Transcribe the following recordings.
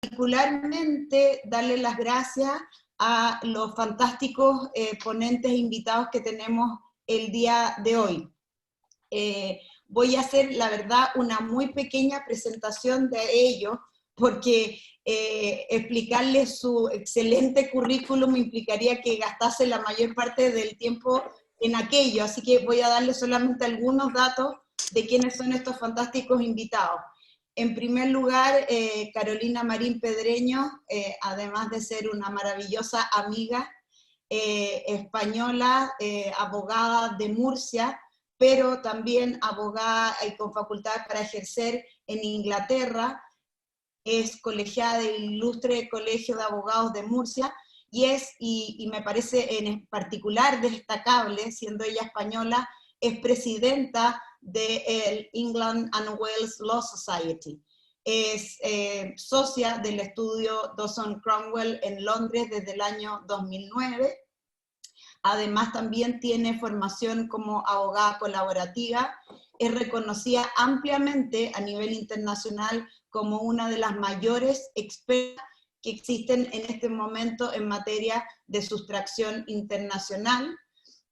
particularmente darle las gracias a los fantásticos ponentes e invitados que tenemos el día de hoy. Voy a hacer, la verdad, una muy pequeña presentación de ellos, porque explicarles su excelente currículum implicaría que gastase la mayor parte del tiempo en aquello, así que voy a darles solamente algunos datos de quiénes son estos fantásticos invitados. En primer lugar, Carolina Marín Pedreño, además de ser una maravillosa amiga española, abogada de Murcia, pero también abogada y con facultad para ejercer en Inglaterra, es colegiada del Ilustre Colegio de Abogados de Murcia, y me parece en particular destacable, siendo ella española, es presidenta del England and Wales Law Society. Es socia del estudio Dawson Cromwell en Londres desde el año 2009. Además también tiene formación como abogada colaborativa, es reconocida ampliamente a nivel internacional como una de las mayores expertas que existen en este momento en materia de sustracción internacional.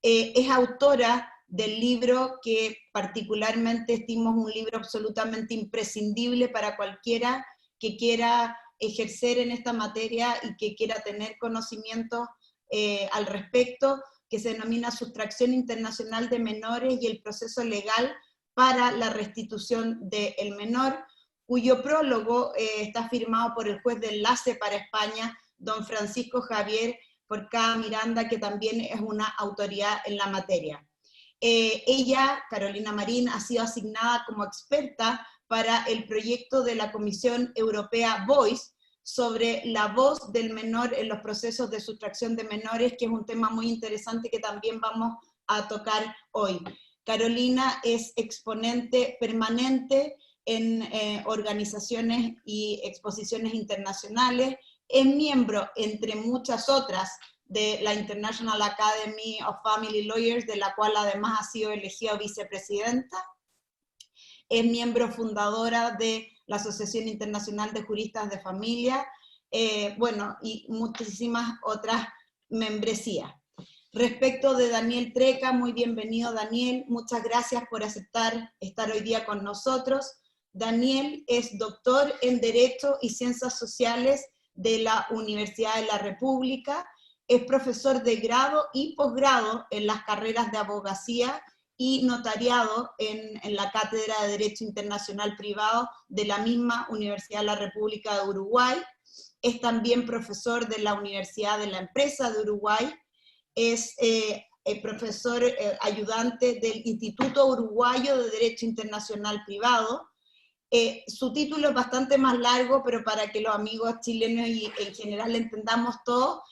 Es autora del libro que particularmente estimo un libro absolutamente imprescindible para cualquiera que quiera ejercer en esta materia y que quiera tener conocimiento al respecto, que se denomina Sustracción Internacional de Menores y el proceso legal para la restitución del menor, cuyo prólogo está firmado por el juez de enlace para España, don Francisco Javier Forcada Miranda, que también es una autoridad en la materia. Ella, Carolina Marín, ha sido asignada como experta para el proyecto de la Comisión Europea Voice, sobre la voz del menor en los procesos de sustracción de menores, que es un tema muy interesante que también vamos a tocar hoy. Carolina es exponente permanente en organizaciones y exposiciones internacionales, es miembro, entre muchas otras, de la International Academy of Family Lawyers, de la cual además ha sido elegida vicepresidenta, es miembro fundadora de la Asociación Internacional de Juristas de Familia, bueno, y muchísimas otras membresías. Respecto de Daniel Treca, muy bienvenido Daniel, muchas gracias por aceptar estar hoy día con nosotros. Daniel es doctor en Derecho y Ciencias Sociales de la Universidad de la República, es profesor de grado y posgrado en las carreras de abogacía y notariado en la Cátedra de Derecho Internacional Privado de la misma Universidad de la República de Uruguay, es también profesor de la Universidad de la Empresa de Uruguay, es profesor ayudante del Instituto Uruguayo de Derecho Internacional Privado. Su título es bastante más largo, pero para que los amigos chilenos y en general entendamos todo,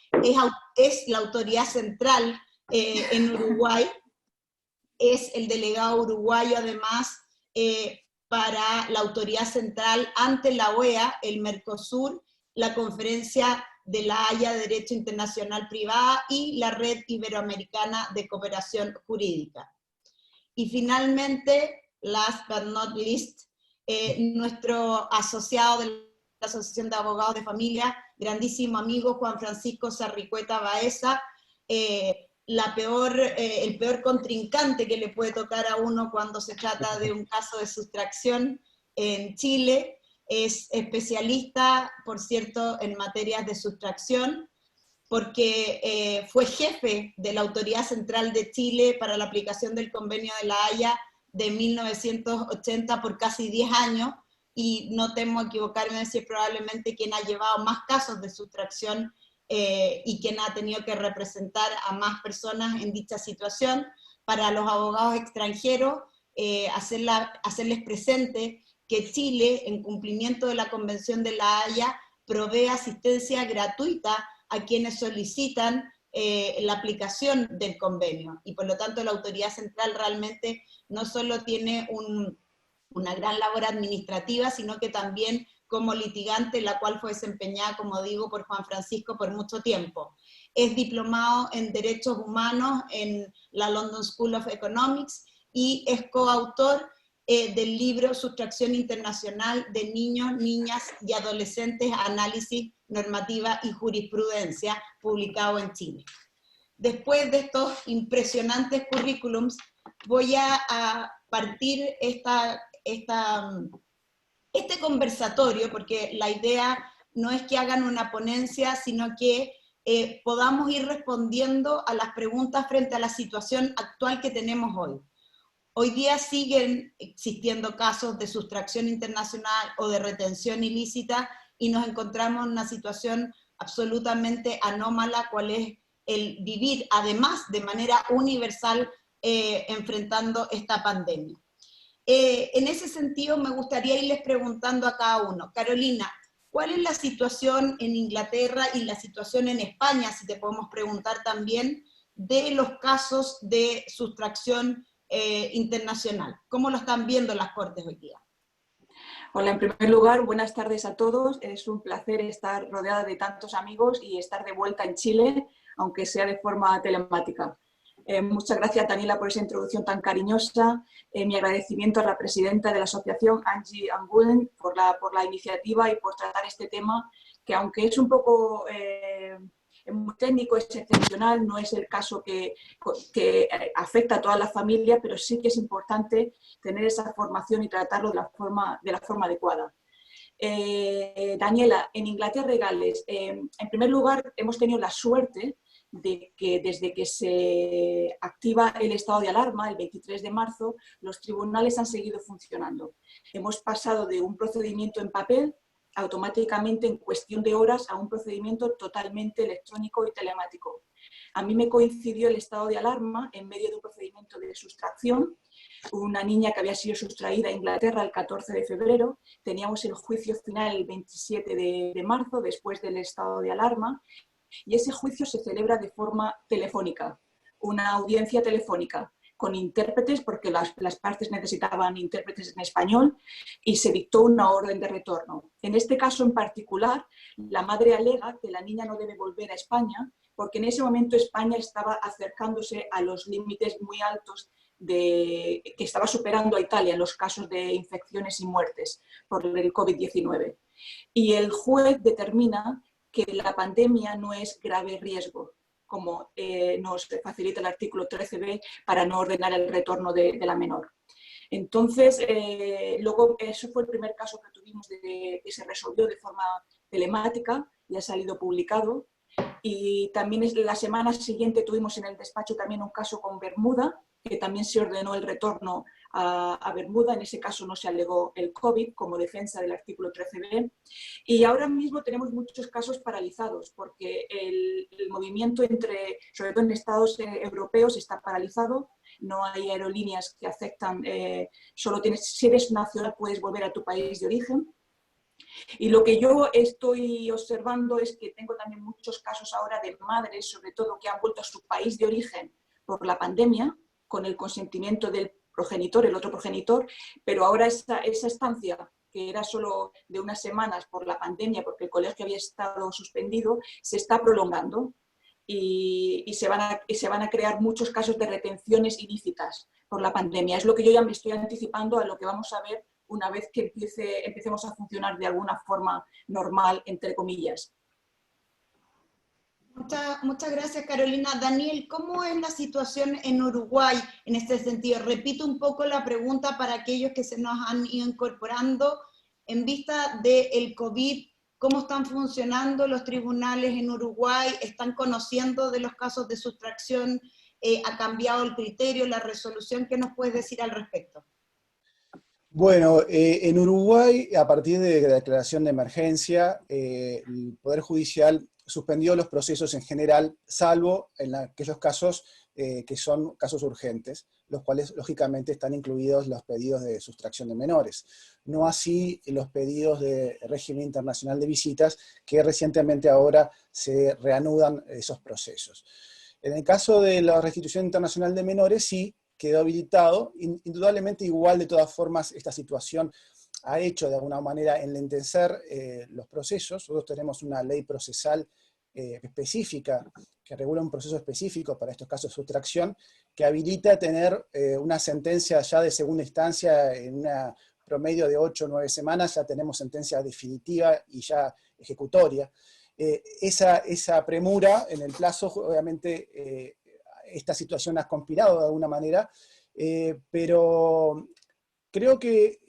es la autoridad central en Uruguay, es el delegado uruguayo además para la autoridad central ante la OEA, el Mercosur, la Conferencia de la Haya de Derecho Internacional Privada y la Red Iberoamericana de Cooperación Jurídica. Y finalmente, last but not least, nuestro asociado de la Asociación de Abogados de Familia, grandísimo amigo Juan Francisco Sarricueta Baeza, el peor contrincante que le puede tocar a uno cuando se trata de un caso de sustracción en Chile, es especialista, por cierto, en materias de sustracción, porque fue jefe de la Autoridad Central de Chile para la aplicación del Convenio de La Haya de 1980 por casi 10 años, y no temo equivocarme en decir probablemente quien ha llevado más casos de sustracción y quien ha tenido que representar a más personas en dicha situación. Para los abogados extranjeros, hacerles presente que Chile, en cumplimiento de la Convención de La Haya, provee asistencia gratuita a quienes solicitan la aplicación del convenio, y por lo tanto la autoridad central realmente no solo tiene una gran labor administrativa, sino que también como litigante, la cual fue desempeñada, como digo, por Juan Francisco por mucho tiempo. Es diplomado en Derechos Humanos en la London School of Economics y es coautor del libro Sustracción Internacional de Niños, Niñas y Adolescentes, Análisis, Normativa y Jurisprudencia, publicado en Chile. Después de estos impresionantes currículums, voy a partir este conversatorio, porque la idea no es que hagan una ponencia, sino que podamos ir respondiendo a las preguntas frente a la situación actual que tenemos hoy. Hoy día siguen existiendo casos de sustracción internacional o de retención ilícita y nos encontramos en una situación absolutamente anómala, cual es el vivir, además, de manera universal, enfrentando esta pandemia. En ese sentido, me gustaría irles preguntando a cada uno. Carolina, ¿cuál es la situación en Inglaterra y la situación en España, si te podemos preguntar también, de los casos de sustracción internacional? ¿Cómo lo están viendo las Cortes hoy día? Hola, en primer lugar, buenas tardes a todos. Es un placer estar rodeada de tantos amigos y estar de vuelta en Chile, aunque sea de forma telemática. Muchas gracias, Daniela, por esa introducción tan cariñosa. Mi agradecimiento a la presidenta de la asociación, Angie Angulen, por la iniciativa y por tratar este tema, que aunque es un poco muy técnico, es excepcional, no es el caso que afecta a toda la familia, pero sí que es importante tener esa formación y tratarlo de la forma adecuada. Daniela, en Inglaterra y Gales, en primer lugar, hemos tenido la suerte de que desde que se activa el estado de alarma, el 23 de marzo, los tribunales han seguido funcionando. Hemos pasado de un procedimiento en papel automáticamente en cuestión de horas a un procedimiento totalmente electrónico y telemático. A mí me coincidió el estado de alarma en medio de un procedimiento de sustracción, una niña que había sido sustraída a Inglaterra el 14 de febrero, teníamos el juicio final el 27 de marzo, después del estado de alarma, y ese juicio se celebra de forma telefónica, una audiencia telefónica, con intérpretes, porque las partes necesitaban intérpretes en español, y se dictó una orden de retorno. En este caso en particular, la madre alega que la niña no debe volver a España, porque en ese momento España estaba acercándose a los límites muy altos que estaba superando a Italia en los casos de infecciones y muertes por el COVID-19. Y el juez determina que la pandemia no es grave riesgo, como nos facilita el artículo 13b para no ordenar el retorno de la menor. Entonces, luego, eso fue el primer caso que tuvimos que se resolvió de forma telemática y ha salido publicado. Y también la semana siguiente tuvimos en el despacho también un caso con Bermuda, que también se ordenó el retorno a Bermuda. En ese caso no se alegó el COVID como defensa del artículo 13b. Y ahora mismo tenemos muchos casos paralizados porque el movimiento sobre todo en estados europeos, está paralizado. No hay aerolíneas que aceptan, si eres nacional puedes volver a tu país de origen. Y lo que yo estoy observando es que tengo también muchos casos ahora de madres, sobre todo, que han vuelto a su país de origen por la pandemia, con el consentimiento del progenitor, el otro progenitor, pero ahora esa estancia, que era solo de unas semanas por la pandemia, porque el colegio había estado suspendido, se está prolongando y se van a crear muchos casos de retenciones ilícitas por la pandemia. Es lo que yo ya me estoy anticipando a lo que vamos a ver una vez que empecemos a funcionar de alguna forma normal, entre comillas. Muchas gracias, Carolina. Daniel, ¿cómo es la situación en Uruguay en este sentido? Repito un poco la pregunta para aquellos que se nos han ido incorporando. En vista del COVID, ¿cómo están funcionando los tribunales en Uruguay? ¿Están conociendo de los casos de sustracción? ¿Ha cambiado el criterio, la resolución? ¿Qué nos puedes decir al respecto? Bueno, en Uruguay, a partir de la declaración de emergencia, el Poder Judicial suspendió los procesos en general, salvo en aquellos casos que son casos urgentes, los cuales lógicamente están incluidos los pedidos de sustracción de menores. No así los pedidos de régimen internacional de visitas, que recientemente ahora se reanudan esos procesos. En el caso de la restitución internacional de menores, sí, quedó habilitado. Indudablemente, igual de todas formas, esta situación ha hecho de alguna manera enlentecer los procesos. Nosotros tenemos una ley procesal específica, que regula un proceso específico para estos casos de sustracción, que habilita tener una sentencia ya de segunda instancia en una promedio de 8 o 9 semanas, ya tenemos sentencia definitiva y ya ejecutoria. Esa premura en el plazo, obviamente, esta situación ha conspirado de alguna manera, pero creo que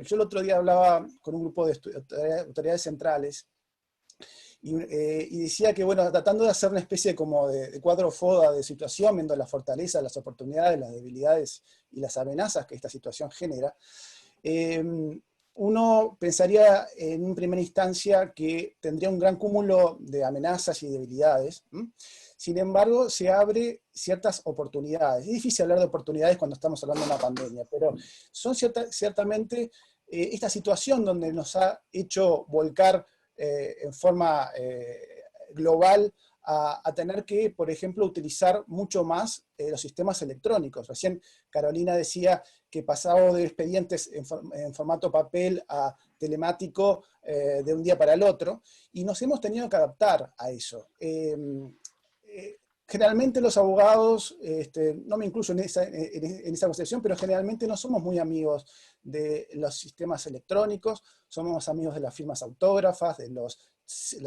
yo el otro día hablaba con un grupo de autoridades centrales y decía que, bueno, tratando de hacer una especie como de cuadro FODA de situación, viendo las fortalezas, las oportunidades, las debilidades y las amenazas que esta situación genera, uno pensaría en una primera instancia que tendría un gran cúmulo de amenazas y debilidades. Sin embargo, se abre ciertas oportunidades. Es difícil hablar de oportunidades cuando estamos hablando de una pandemia, pero son ciertamente esta situación donde nos ha hecho volcar en forma global a tener que, por ejemplo, utilizar mucho más los sistemas electrónicos. Recién Carolina decía que pasaba de expedientes en formato papel a telemático de un día para el otro, y nos hemos tenido que adaptar a eso. Generalmente los abogados, no me incluyo en esa concepción, pero generalmente no somos muy amigos de los sistemas electrónicos, somos amigos de las firmas autógrafas, de los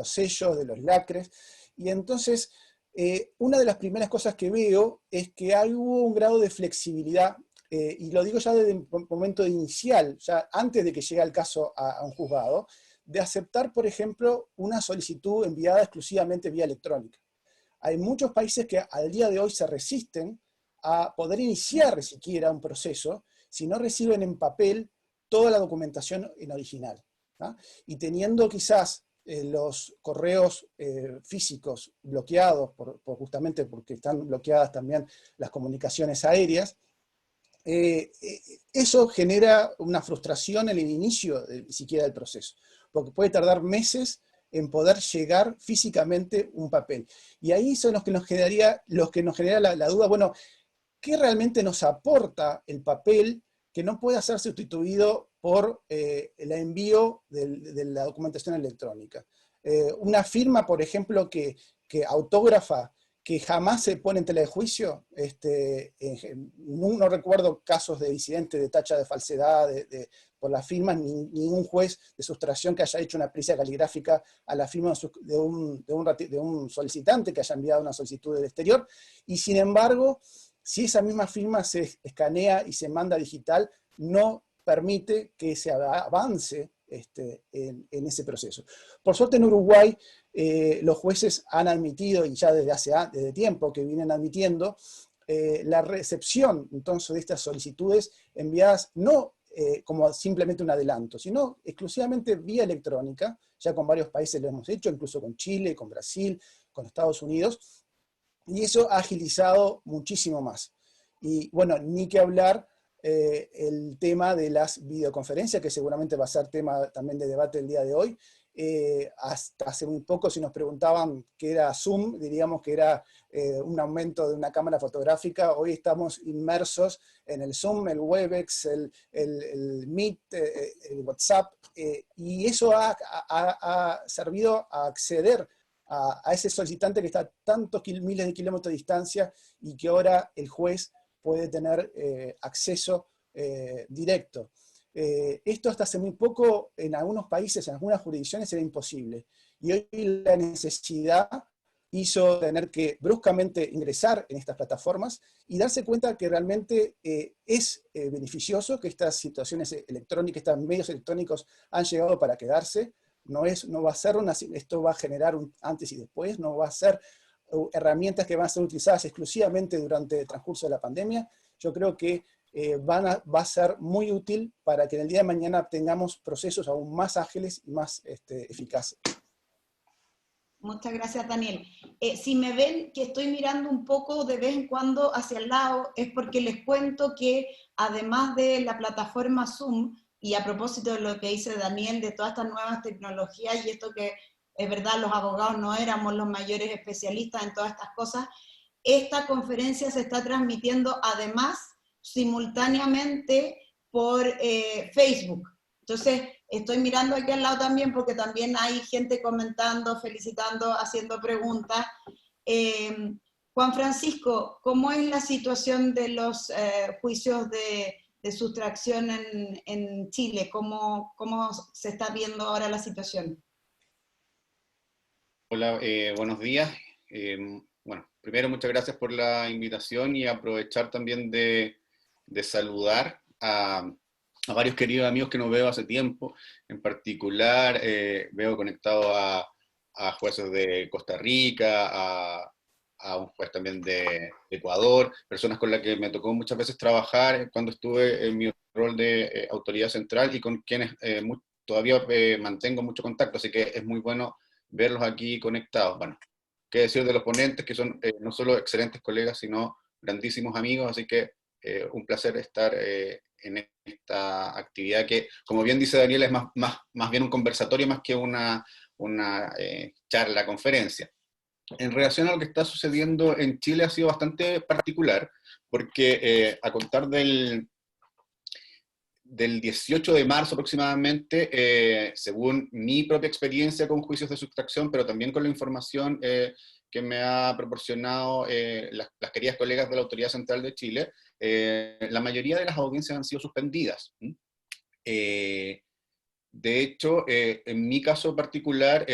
sellos, de los lacres, y entonces una de las primeras cosas que veo es que hubo un grado de flexibilidad, y lo digo ya desde el momento inicial, ya antes de que llegue el caso a un juzgado, de aceptar, por ejemplo, una solicitud enviada exclusivamente vía electrónica. Hay muchos países que al día de hoy se resisten a poder iniciar siquiera un proceso si no reciben en papel toda la documentación en original, ¿no? Y teniendo quizás los correos físicos bloqueados, justamente porque están bloqueadas también las comunicaciones aéreas, eso genera una frustración en el inicio siquiera del proceso, porque puede tardar meses en poder llegar físicamente un papel. Y ahí son los que nos genera la duda, bueno, ¿qué realmente nos aporta el papel que no puede ser sustituido por el envío de la documentación electrónica? Una firma, por ejemplo, que autógrafa, que jamás se pone en tela de juicio, no recuerdo casos de incidentes de tacha de falsedad por las firmas, ni ningún juez de sustracción que haya hecho una pericia caligráfica a la firma de un solicitante que haya enviado una solicitud del exterior, y sin embargo, si esa misma firma se escanea y se manda digital, no permite que se avance en ese proceso. Por suerte en Uruguay los jueces han admitido, y ya desde tiempo que vienen admitiendo, la recepción entonces de estas solicitudes enviadas no como simplemente un adelanto, sino exclusivamente vía electrónica. Ya con varios países lo hemos hecho, incluso con Chile, con Brasil, con Estados Unidos, y eso ha agilizado muchísimo más. Y bueno, ni que hablar el tema de las videoconferencias, que seguramente va a ser tema también de debate el día de hoy. Hasta hace muy poco, si nos preguntaban qué era Zoom, diríamos que era un aumento de una cámara fotográfica. Hoy estamos inmersos en el Zoom, el Webex, el Meet, el WhatsApp, y eso ha servido a acceder a ese solicitante que está a tantos miles de kilómetros de distancia y que ahora el juez puede tener acceso directo. Esto hasta hace muy poco en algunos países, en algunas jurisdicciones era imposible. Y hoy la necesidad hizo tener que bruscamente ingresar en estas plataformas y darse cuenta que realmente es beneficioso, que estas situaciones electrónicas, estos medios electrónicos han llegado para quedarse. No va a ser esto va a generar un antes y después, no va a ser herramientas que van a ser utilizadas exclusivamente durante el transcurso de la pandemia. Yo creo que va a ser muy útil para que en el día de mañana tengamos procesos aún más ágiles y más eficaces. Muchas gracias, Daniel. Si me ven que estoy mirando un poco de vez en cuando hacia el lado, es porque les cuento que además de la plataforma Zoom, y a propósito de lo que dice Daniel, de todas estas nuevas tecnologías, y esto que es verdad, los abogados no éramos los mayores especialistas en todas estas cosas, esta conferencia se está transmitiendo además simultáneamente por Facebook. Entonces, estoy mirando aquí al lado también porque también hay gente comentando, felicitando, haciendo preguntas. Juan Francisco, ¿cómo es la situación de los juicios de sustracción en Chile? ¿Cómo se está viendo ahora la situación? Hola, buenos días. Bueno, primero muchas gracias por la invitación y aprovechar también de saludar a varios queridos amigos que no veo hace tiempo. En particular, veo conectado a jueces de Costa Rica, a un juez también de Ecuador, personas con las que me tocó muchas veces trabajar cuando estuve en mi rol de autoridad central y con quienes todavía mantengo mucho contacto, así que es muy bueno verlos aquí conectados. Bueno, qué decir de los ponentes, que son no solo excelentes colegas, sino grandísimos amigos, así que un placer estar en esta actividad que, como bien dice Daniel, es más bien un conversatorio más que una charla, conferencia. En relación a lo que está sucediendo en Chile ha sido bastante particular, porque a contar del 18 de marzo aproximadamente, según mi propia experiencia con juicios de sustracción, pero también con la información que me ha proporcionado las queridas colegas de la Autoridad Central de Chile, la mayoría de las audiencias han sido suspendidas. De hecho, en mi caso particular,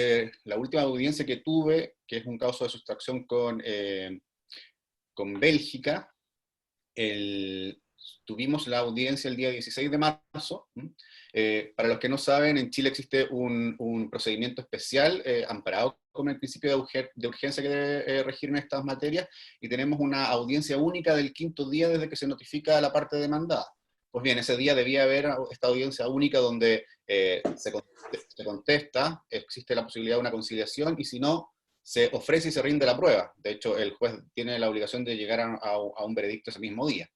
la última audiencia que tuve, que es un caso de sustracción con Bélgica, tuvimos la audiencia el día 16 de marzo. Para los que no saben, en Chile existe un procedimiento especial amparado con el principio de urgencia que debe regir en estas materias, y tenemos una audiencia única del 5.º día desde que se notifica a la parte demandada. Pues bien, ese día debía haber esta audiencia única donde se contesta, existe la posibilidad de una conciliación, y si no, se ofrece y se rinde la prueba. De hecho, el juez tiene la obligación de llegar a un veredicto ese mismo día.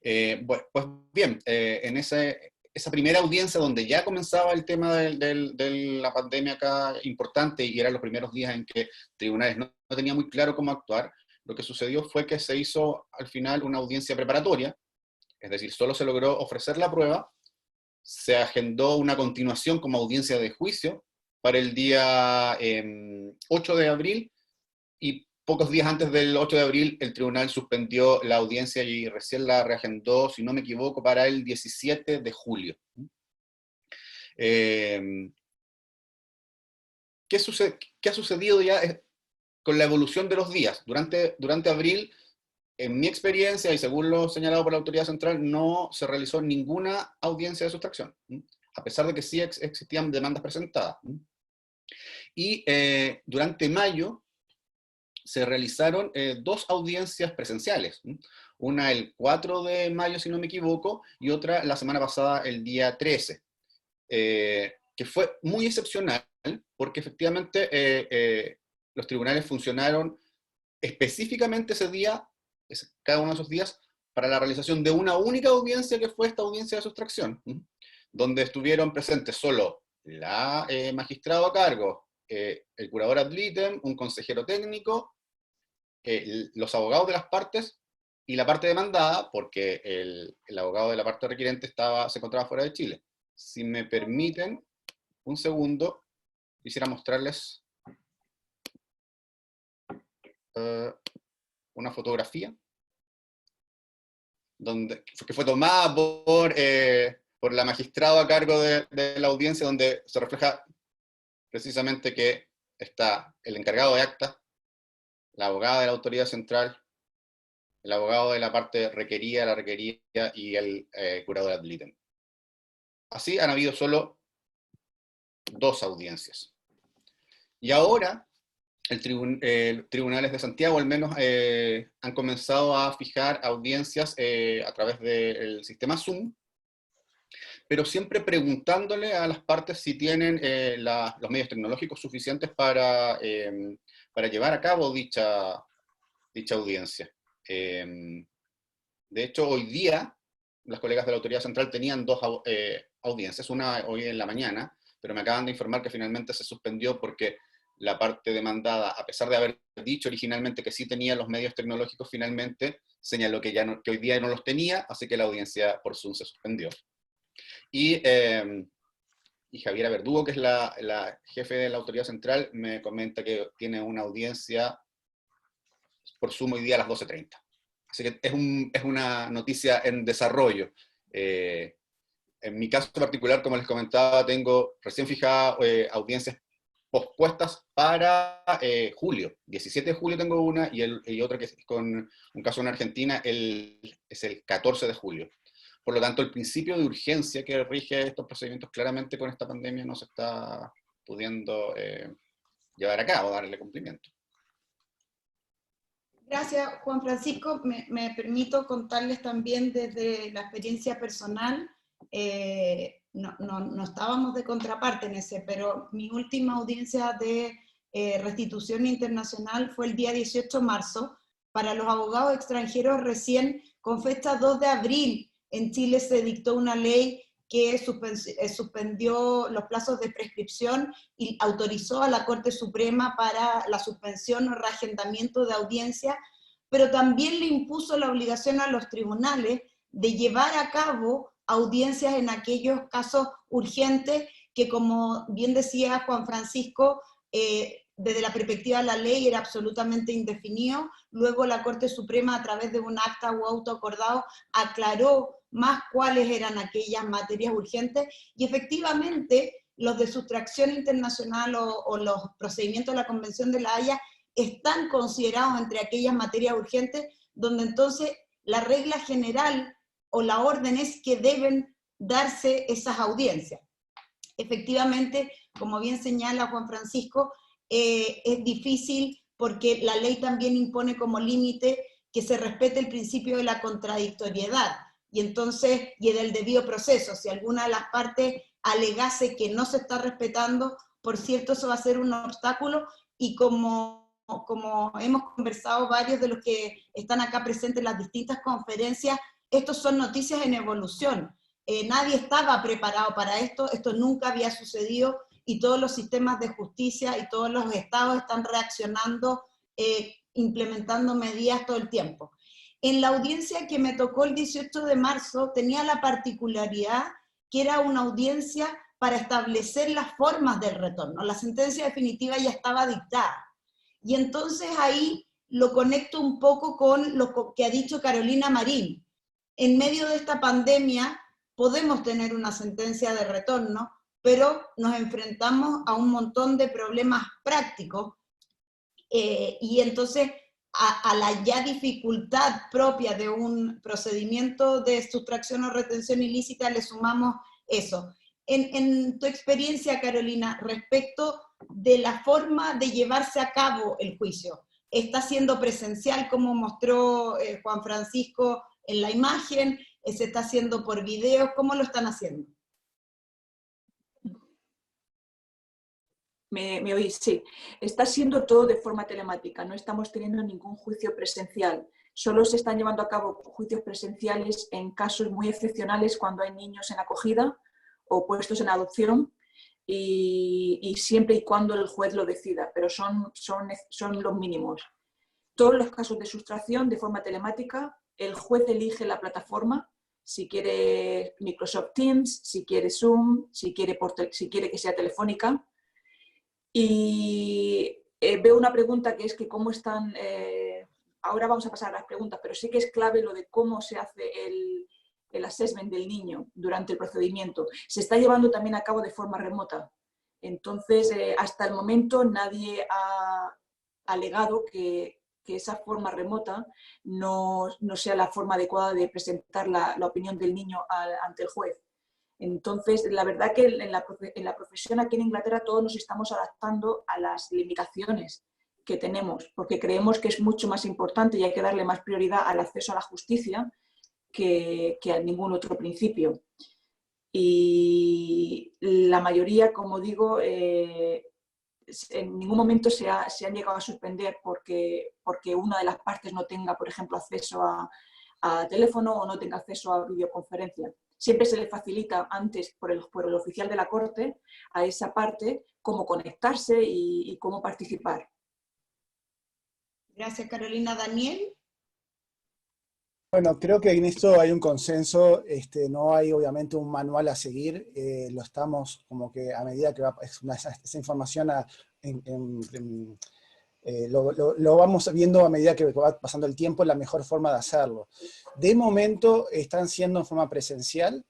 Pues bien, en esa primera audiencia donde ya comenzaba el tema de la pandemia acá importante, y eran los primeros días en que tribunales no tenían muy claro cómo actuar, lo que sucedió fue que se hizo al final una audiencia preparatoria, es decir, solo se logró ofrecer la prueba, se agendó una continuación como audiencia de juicio para el día 8 de abril, y pocos días antes del 8 de abril el tribunal suspendió la audiencia y recién la reagendó, si no me equivoco, para el 17 de julio. ¿Qué ha sucedido ya con la evolución de los días? Durante abril, en mi experiencia, y según lo señalado por la Autoridad Central, no se realizó ninguna audiencia de sustracción, a pesar de que sí existían demandas presentadas. Y durante mayo se realizaron 2 audiencias presenciales, una el 4 de mayo, si no me equivoco, y otra la semana pasada, el día 13, que fue muy excepcional, porque efectivamente los tribunales funcionaron específicamente ese día, cada uno de esos días, para la realización de una única audiencia, que fue esta audiencia de sustracción, donde estuvieron presentes solo la magistrado a cargo, el curador ad litem, un consejero técnico, los abogados de las partes y la parte demandada, porque el abogado de la parte requerente se encontraba fuera de Chile. Si me permiten un segundo, quisiera mostrarles una fotografía que fue tomada por la magistrada a cargo de la audiencia, donde se refleja precisamente que está el encargado de acta, la abogada de la Autoridad Central, el abogado de la parte requerida, la requerida, y el curador ad litem. Así han habido solo 2 audiencias. Y ahora, tribunales de Santiago al menos han comenzado a fijar audiencias a través del sistema Zoom, pero siempre preguntándole a las partes si tienen los medios tecnológicos suficientes para llevar a cabo dicha audiencia. De hecho, hoy día, las colegas de la Autoridad Central tenían 2 audiencias, una hoy en la mañana, pero me acaban de informar que finalmente se suspendió porque la parte demandada, a pesar de haber dicho originalmente que sí tenía los medios tecnológicos, finalmente señaló que hoy día no los tenía, así que la audiencia por Zoom se suspendió. Y Javiera Verdugo, que es la jefe de la autoridad central, me comenta que tiene una audiencia por Zoom hoy día a las 12:30. Así que es una noticia en desarrollo. En mi caso particular, como les comentaba, tengo recién fijadas audiencias pospuestas para julio. 17 de julio tengo una, y otra que es con un caso en Argentina es el 14 de julio. Por lo tanto, el principio de urgencia que rige estos procedimientos claramente con esta pandemia no se está pudiendo llevar a cabo, darle cumplimiento. Gracias, Juan Francisco. Me permito contarles también desde la experiencia personal. No estábamos de contraparte en ese, pero mi última audiencia de restitución internacional fue el día 18 de marzo. Para los abogados extranjeros, recién con fecha 2 de abril, en Chile se dictó una ley que suspendió los plazos de prescripción y autorizó a la Corte Suprema para la suspensión o reagendamiento de audiencia, pero también le impuso la obligación a los tribunales de llevar a cabo audiencias en aquellos casos urgentes que, como bien decía Juan Francisco, desde la perspectiva de la ley era absolutamente indefinido. Luego la Corte Suprema, a través de un acta o auto acordado, aclaró más cuáles eran aquellas materias urgentes, y efectivamente los de sustracción internacional o los procedimientos de la Convención de La Haya están considerados entre aquellas materias urgentes, donde entonces la regla general o la orden es que deben darse esas audiencias. Efectivamente, como bien señala Juan Francisco, es difícil porque la ley también impone como límite que se respete el principio de la contradictoriedad, y entonces, y del debido proceso. Si alguna de las partes alegase que no se está respetando, por cierto, eso va a ser un obstáculo, y como hemos conversado varios de los que están acá presentes en las distintas conferencias, estos son noticias en evolución. Nadie estaba preparado para esto, esto nunca había sucedido, y todos los sistemas de justicia y todos los estados están reaccionando, implementando medidas todo el tiempo. En la audiencia que me tocó el 18 de marzo tenía la particularidad que era una audiencia para establecer las formas del retorno. La sentencia definitiva ya estaba dictada. Y entonces ahí lo conecto un poco con lo que ha dicho Carolina Marín. En medio de esta pandemia podemos tener una sentencia de retorno, pero nos enfrentamos a un montón de problemas prácticos, y entonces a la ya dificultad propia de un procedimiento de sustracción o retención ilícita le sumamos eso. En tu experiencia, Carolina, respecto de la forma de llevarse a cabo el juicio, ¿está siendo presencial como mostró Juan Francisco en la imagen? ¿Se está haciendo por video? ¿Cómo lo están haciendo? ¿Me oís? Sí. Está siendo todo de forma telemática, no estamos teniendo ningún juicio presencial. Solo se están llevando a cabo juicios presenciales en casos muy excepcionales, cuando hay niños en acogida o puestos en adopción, y siempre y cuando el juez lo decida, pero son los mínimos. Todos los casos de sustracción de forma telemática, el juez elige la plataforma, si quiere Microsoft Teams, si quiere Zoom, si quiere que sea telefónica. Y veo una pregunta que es que cómo están, ahora vamos a pasar a las preguntas, pero sí que es clave lo de cómo se hace el assessment del niño durante el procedimiento. Se está llevando también a cabo de forma remota. Entonces, hasta el momento nadie ha alegado que esa forma remota no sea la forma adecuada de presentar la opinión del niño ante el juez. Entonces, la verdad que en la profesión aquí en Inglaterra todos nos estamos adaptando a las limitaciones que tenemos, porque creemos que es mucho más importante y hay que darle más prioridad al acceso a la justicia que a ningún otro principio. Y la mayoría, como digo, en ningún momento se han llegado a suspender porque una de las partes no tenga, por ejemplo, acceso a teléfono o no tenga acceso a videoconferencia. Siempre se le facilita antes por el oficial de la Corte a esa parte cómo conectarse y cómo participar. Gracias, Carolina. Daniel. Bueno, creo que en esto hay un consenso, no hay obviamente un manual a seguir, lo estamos como que a medida que va, esa información lo vamos viendo a medida que va pasando el tiempo, la mejor forma de hacerlo. De momento están siendo en forma presencial,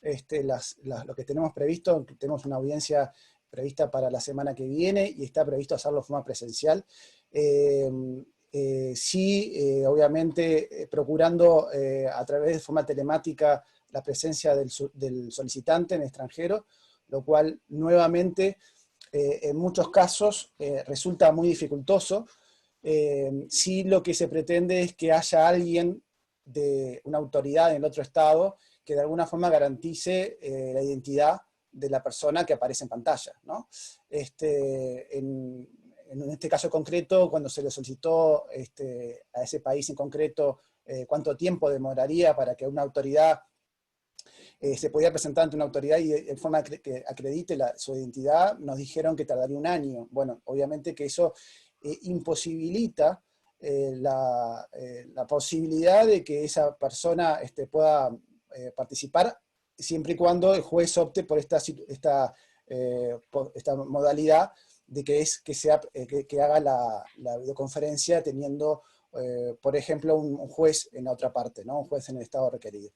lo que tenemos previsto, tenemos una audiencia prevista para la semana que viene y está previsto hacerlo de forma presencial. Sí, obviamente procurando a través de forma telemática la presencia del solicitante en extranjero, lo cual nuevamente en muchos casos resulta muy dificultoso. Sí, lo que se pretende es que haya alguien de una autoridad en el otro estado que de alguna forma garantice la identidad de la persona que aparece en pantalla, ¿no? En este caso concreto, cuando se le solicitó a ese país en concreto cuánto tiempo demoraría para que una autoridad se podía presentar ante una autoridad y de forma que acredite su identidad, nos dijeron que tardaría un año. Bueno, obviamente que eso imposibilita la posibilidad de que esa persona pueda participar siempre y cuando el juez opte por esta modalidad de que haga la videoconferencia teniendo, por ejemplo, un juez en la otra parte, ¿no? Un juez en el estado requerido.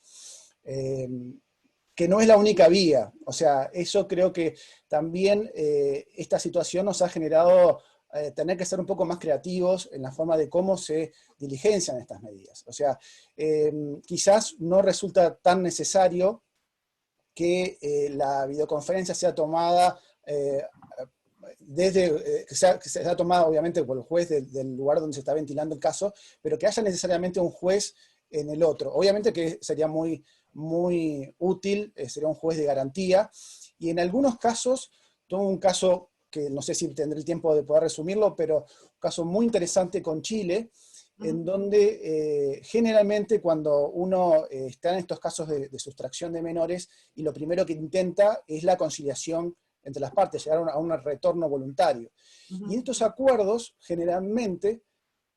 Que no es la única vía, o sea, eso creo que también esta situación nos ha generado tener que ser un poco más creativos en la forma de cómo se diligencian estas medidas. O sea, quizás no resulta tan necesario que la videoconferencia sea tomada que sea tomada obviamente por el juez del lugar donde se está ventilando el caso, pero que haya necesariamente un juez en el otro. Obviamente que sería muy útil, sería un juez de garantía, y en algunos casos, tuve un caso que no sé si tendré el tiempo de poder resumirlo, pero un caso muy interesante con Chile, en donde generalmente cuando uno está en estos casos de sustracción de menores, y lo primero que intenta es la conciliación entre las partes, llegar a un retorno voluntario. Y en estos acuerdos, generalmente,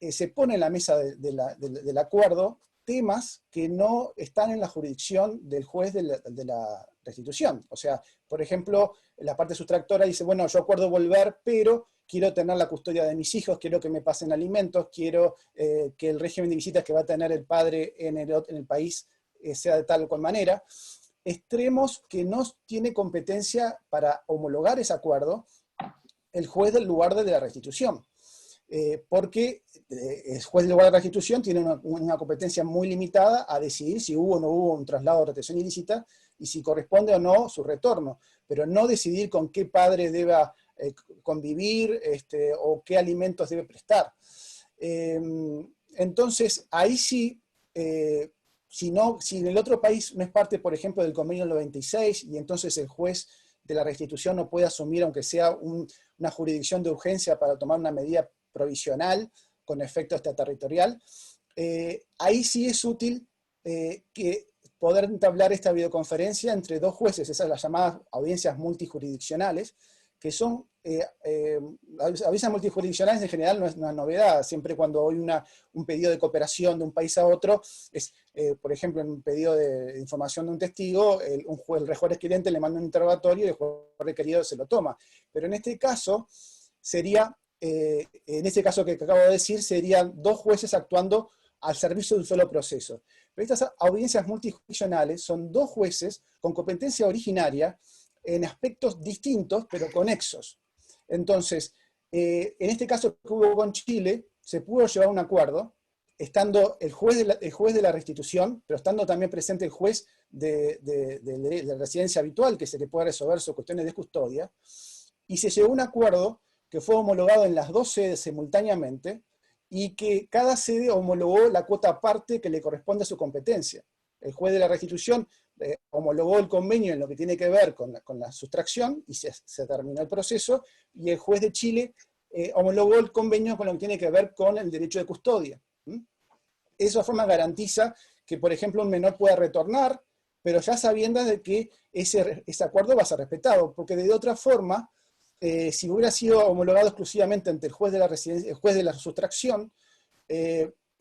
se pone en la mesa del acuerdo temas que no están en la jurisdicción del juez de la restitución. O sea, por ejemplo, la parte sustractora dice, bueno, yo acuerdo volver, pero quiero tener la custodia de mis hijos, quiero que me pasen alimentos, quiero que el régimen de visitas que va a tener el padre en el país sea de tal o cual manera. Extremos que no tiene competencia para homologar ese acuerdo el juez del lugar de la restitución. Porque el juez del lugar de la restitución tiene una competencia muy limitada a decidir si hubo o no hubo un traslado de retención ilícita y si corresponde o no su retorno, pero no decidir con qué padre deba convivir o qué alimentos debe prestar. Entonces, ahí sí, si en el otro país no es parte, por ejemplo, del convenio 96, y entonces el juez de la restitución no puede asumir, aunque sea una jurisdicción de urgencia para tomar una medida provisional con efecto extraterritorial, ahí sí es útil que poder entablar esta videoconferencia entre dos jueces, esas las llamadas audiencias multijurisdiccionales, que son, audiencias multijurisdiccionales en general no es una novedad, siempre cuando hay un pedido de cooperación de un país a otro, por ejemplo, en un pedido de información de un testigo, el juez requerente le manda un interrogatorio y el juez requerido se lo toma. Pero en este caso, sería, en este caso que acabo de decir, serían dos jueces actuando al servicio de un solo proceso. Pero estas audiencias multijurisdiccionales son dos jueces con competencia originaria en aspectos distintos, pero conexos. Entonces, en este caso que hubo con Chile, se pudo llevar a un acuerdo, estando el juez de la restitución, pero estando también presente el juez de residencia habitual, que se le puede resolver sus cuestiones de custodia, y se llegó a un acuerdo que fue homologado en las dos sedes simultáneamente, y que cada sede homologó la cuota aparte que le corresponde a su competencia. El juez de la restitución homologó el convenio en lo que tiene que ver con la sustracción, y se terminó el proceso, y el juez de Chile homologó el convenio con lo que tiene que ver con el derecho de custodia. Esa forma garantiza que, por ejemplo, un menor pueda retornar, pero ya sabiendo de que ese acuerdo va a ser respetado, porque de otra forma, si hubiera sido homologado exclusivamente ante el juez de la sustracción,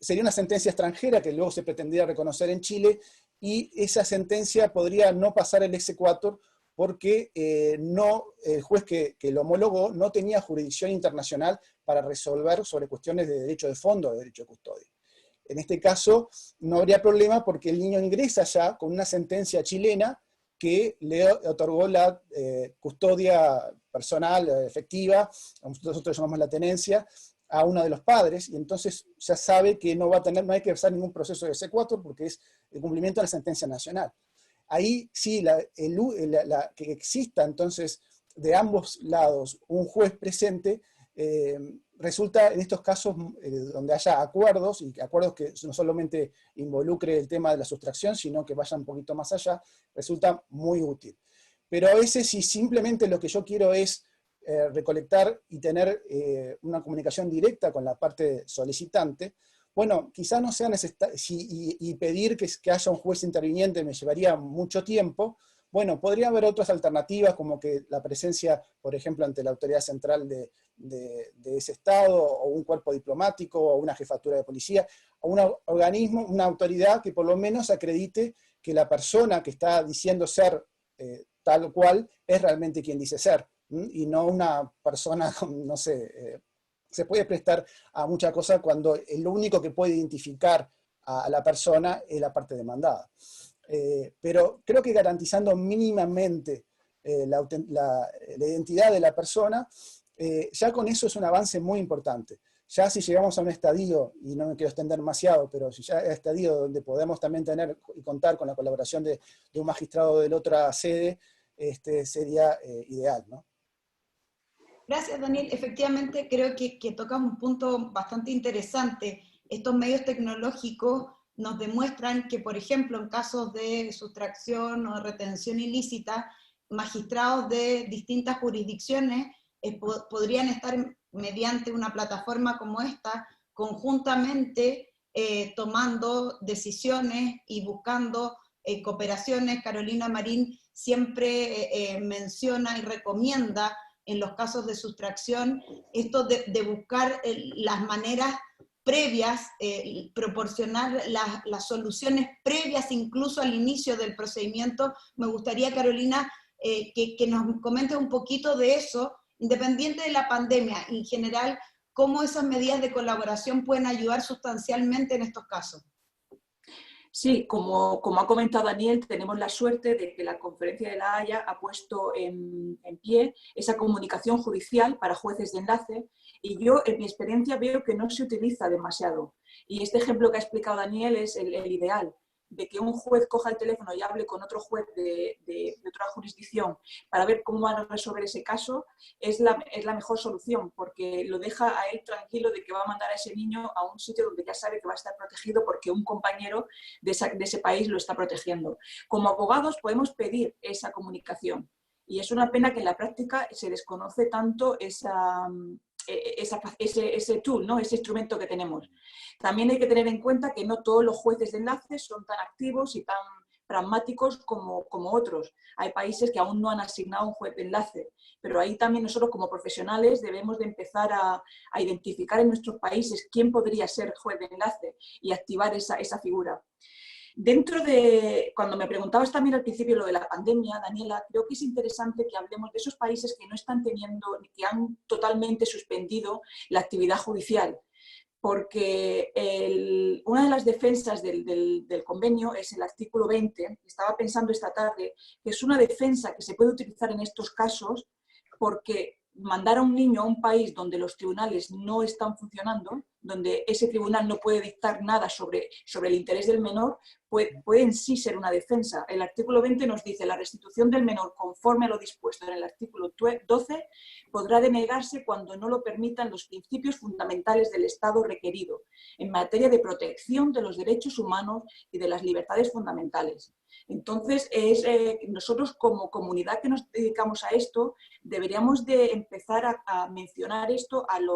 sería una sentencia extranjera que luego se pretendía reconocer en Chile, y esa sentencia podría no pasar el exequatur porque el juez que lo homologó no tenía jurisdicción internacional para resolver sobre cuestiones de derecho de fondo, de derecho de custodia. En este caso no habría problema porque el niño ingresa ya con una sentencia chilena que le otorgó la custodia personal efectiva, nosotros llamamos la tenencia, a uno de los padres, y entonces ya sabe que no hay que empezar ningún proceso de exequatur porque es el cumplimiento de la sentencia nacional. Ahí sí, que exista entonces de ambos lados un juez presente, resulta en estos casos donde haya acuerdos, y acuerdos que no solamente involucre el tema de la sustracción, sino que vayan un poquito más allá, resulta muy útil. Pero a veces si simplemente lo que yo quiero es recolectar y tener una comunicación directa con la parte solicitante, bueno, quizá no sea necesario, y pedir que haya un juez interviniente me llevaría mucho tiempo. Bueno, podría haber otras alternativas, como que la presencia, por ejemplo, ante la autoridad central de ese estado, o un cuerpo diplomático, o una jefatura de policía, o un organismo, una autoridad que por lo menos acredite que la persona que está diciendo ser tal cual es realmente quien dice ser, y no una persona, no sé, se puede prestar a mucha cosa cuando lo único que puede identificar a la persona es la parte demandada. Pero creo que garantizando mínimamente la identidad de la persona, ya con eso es un avance muy importante. Ya si llegamos a un estadio, y no me quiero extender demasiado, pero si ya es estadio donde podemos también tener y contar con la colaboración de un magistrado de la otra sede, sería ideal, ¿no? Gracias, Daniel. Efectivamente, creo que tocas un punto bastante interesante. Estos medios tecnológicos nos demuestran que, por ejemplo, en casos de sustracción o retención ilícita, magistrados de distintas jurisdicciones podrían estar mediante una plataforma como esta, conjuntamente tomando decisiones y buscando cooperaciones. Carolina Marín siempre menciona y recomienda en los casos de sustracción, esto de buscar las maneras previas, proporcionar las soluciones previas incluso al inicio del procedimiento. Me gustaría, Carolina, que nos comentes un poquito de eso, independiente de la pandemia, en general, cómo esas medidas de colaboración pueden ayudar sustancialmente en estos casos. Sí, como ha comentado Daniel, tenemos la suerte de que la Conferencia de La Haya ha puesto en pie esa comunicación judicial para jueces de enlace, y yo en mi experiencia veo que no se utiliza demasiado. Y este ejemplo que ha explicado Daniel es el ideal, de que un juez coja el teléfono y hable con otro juez de otra jurisdicción para ver cómo van a resolver ese caso, es la mejor solución, porque lo deja a él tranquilo de que va a mandar a ese niño a un sitio donde ya sabe que va a estar protegido porque un compañero de ese país lo está protegiendo. Como abogados podemos pedir esa comunicación, y es una pena que en la práctica se desconoce tanto ese tool, ¿no? Ese instrumento que tenemos. También hay que tener en cuenta que no todos los jueces de enlace son tan activos y tan pragmáticos como otros. Hay países que aún no han asignado un juez de enlace, pero ahí también nosotros como profesionales debemos de empezar a identificar en nuestros países quién podría ser juez de enlace y activar esa figura. Dentro de, cuando me preguntabas también al principio lo de la pandemia, Daniela, creo que es interesante que hablemos de esos países que no están teniendo, que han totalmente suspendido la actividad judicial, porque una de las defensas del convenio es el artículo 20, estaba pensando esta tarde, que es una defensa que se puede utilizar en estos casos, porque mandar a un niño a un país donde los tribunales no están funcionando, donde ese tribunal no puede dictar nada sobre el interés del menor, puede en sí ser una defensa. El artículo 20 nos dice: la restitución del menor conforme a lo dispuesto en el artículo 12 podrá denegarse cuando no lo permitan los principios fundamentales del Estado requerido en materia de protección de los derechos humanos y de las libertades fundamentales. Entonces, nosotros como comunidad que nos dedicamos a esto, deberíamos de empezar a mencionar esto al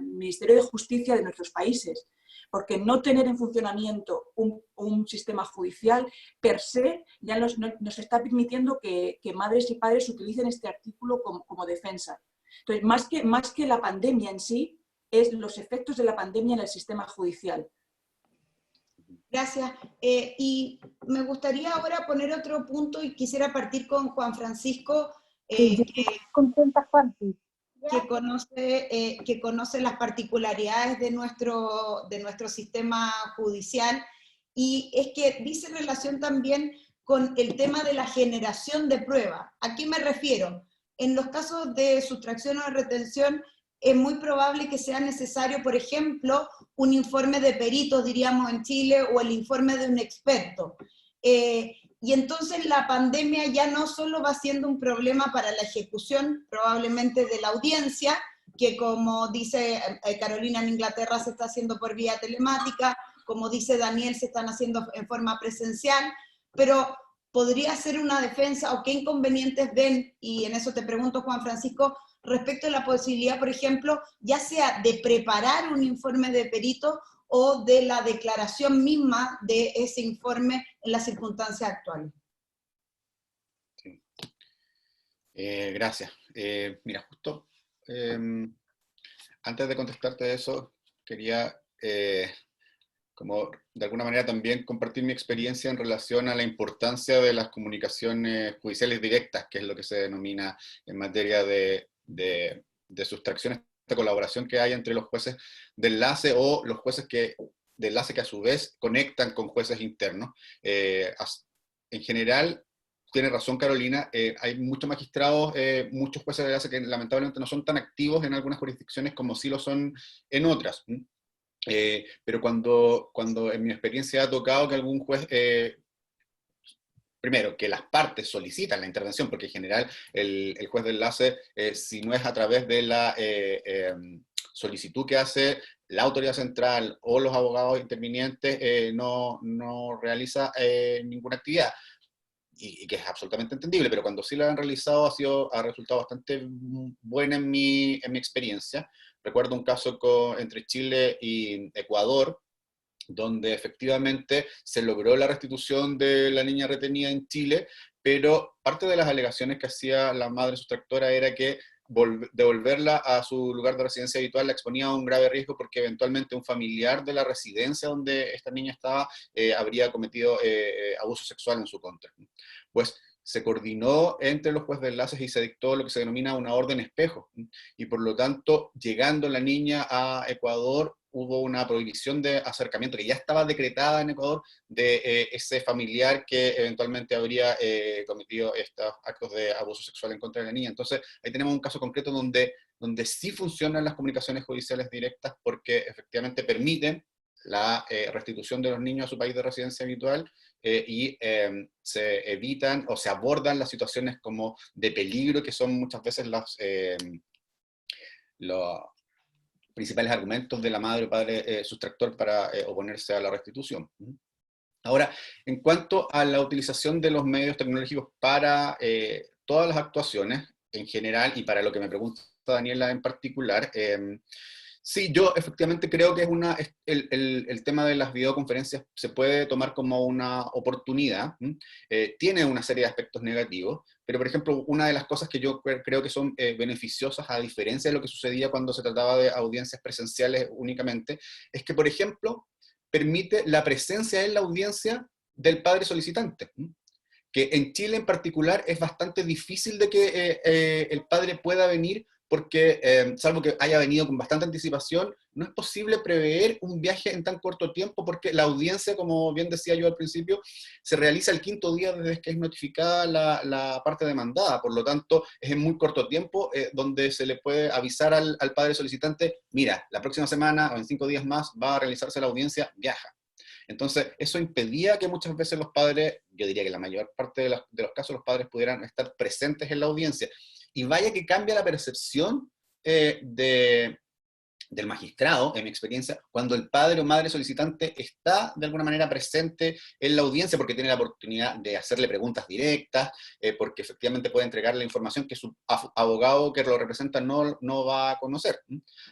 Ministerio de Justicia de nuestros países, porque no tener en funcionamiento un sistema judicial per se ya nos está permitiendo que madres y padres utilicen este artículo como defensa. Entonces, más que la pandemia en sí, es los efectos de la pandemia en el sistema judicial. Gracias. Y me gustaría ahora poner otro punto y quisiera partir con Juan Francisco, que conoce las particularidades de nuestro sistema judicial, y es que dice relación también con el tema de la generación de pruebas. ¿A qué me refiero? En los casos de sustracción o de retención, es muy probable que sea necesario, por ejemplo, un informe de peritos, diríamos en Chile, o el informe de un experto. Y entonces la pandemia ya no solo va siendo un problema para la ejecución, probablemente de la audiencia, que como dice Carolina, en Inglaterra se está haciendo por vía telemática, como dice Daniel, se están haciendo en forma presencial, pero podría ser una defensa, o qué inconvenientes ven, y en eso te pregunto, Juan Francisco, respecto a la posibilidad, por ejemplo, ya sea de preparar un informe de perito o de la declaración misma de ese informe en las circunstancias actuales. Sí. Gracias. Mira, justo antes de contestarte eso, quería como de alguna manera también compartir mi experiencia en relación a la importancia de las comunicaciones judiciales directas, que es lo que se denomina en materia de sustracción, esta colaboración que hay entre los jueces de enlace o los jueces de enlace que a su vez conectan con jueces internos. En general, tiene razón Carolina, hay muchos magistrados, muchos jueces de enlace que lamentablemente no son tan activos en algunas jurisdicciones como sí lo son en otras. Pero cuando en mi experiencia ha tocado que algún juez, primero, que las partes solicitan la intervención, porque en general el juez de enlace, si no es a través de la solicitud que hace la autoridad central o los abogados intervinientes, no realiza ninguna actividad. Y que es absolutamente entendible, pero cuando sí lo han realizado ha resultado bastante buena en mi experiencia. Recuerdo un caso entre Chile y Ecuador, donde efectivamente se logró la restitución de la niña retenida en Chile, pero parte de las alegaciones que hacía la madre sustractora era que devolverla a su lugar de residencia habitual la exponía a un grave riesgo porque eventualmente un familiar de la residencia donde esta niña estaba habría cometido abuso sexual en su contra. Pues se coordinó entre los jueces de enlaces y se dictó lo que se denomina una orden espejo, y por lo tanto, llegando la niña a Ecuador, hubo una prohibición de acercamiento que ya estaba decretada en Ecuador de ese familiar que eventualmente habría cometido estos actos de abuso sexual en contra de la niña. Entonces, ahí tenemos un caso concreto donde sí funcionan las comunicaciones judiciales directas porque efectivamente permiten la restitución de los niños a su país de residencia habitual y se evitan o se abordan las situaciones como de peligro que son muchas veces los principales argumentos de la madre o padre sustractor para oponerse a la restitución. Ahora, en cuanto a la utilización de los medios tecnológicos para todas las actuaciones en general y para lo que me pregunta Daniela en particular, sí, yo efectivamente creo que el tema de las videoconferencias se puede tomar como una oportunidad. Tiene una serie de aspectos negativos, pero por ejemplo, una de las cosas que yo creo que son beneficiosas, a diferencia de lo que sucedía cuando se trataba de audiencias presenciales únicamente, es que, por ejemplo, permite la presencia en la audiencia del padre solicitante, que en Chile en particular es bastante difícil de que el padre pueda venir porque, salvo que haya venido con bastante anticipación, no es posible prever un viaje en tan corto tiempo porque la audiencia, como bien decía yo al principio, se realiza el 5.º día desde que es notificada la parte demandada. Por lo tanto, es en muy corto tiempo donde se le puede avisar al padre solicitante, mira, la próxima semana o en 5 días más va a realizarse la audiencia, viaja. Entonces, eso impedía que muchas veces los padres, yo diría que la mayor parte de los casos, los padres pudieran estar presentes en la audiencia. Y vaya que cambia la percepción del magistrado, en mi experiencia, cuando el padre o madre solicitante está de alguna manera presente en la audiencia porque tiene la oportunidad de hacerle preguntas directas, porque efectivamente puede entregarle la información que su abogado que lo representa no va a conocer.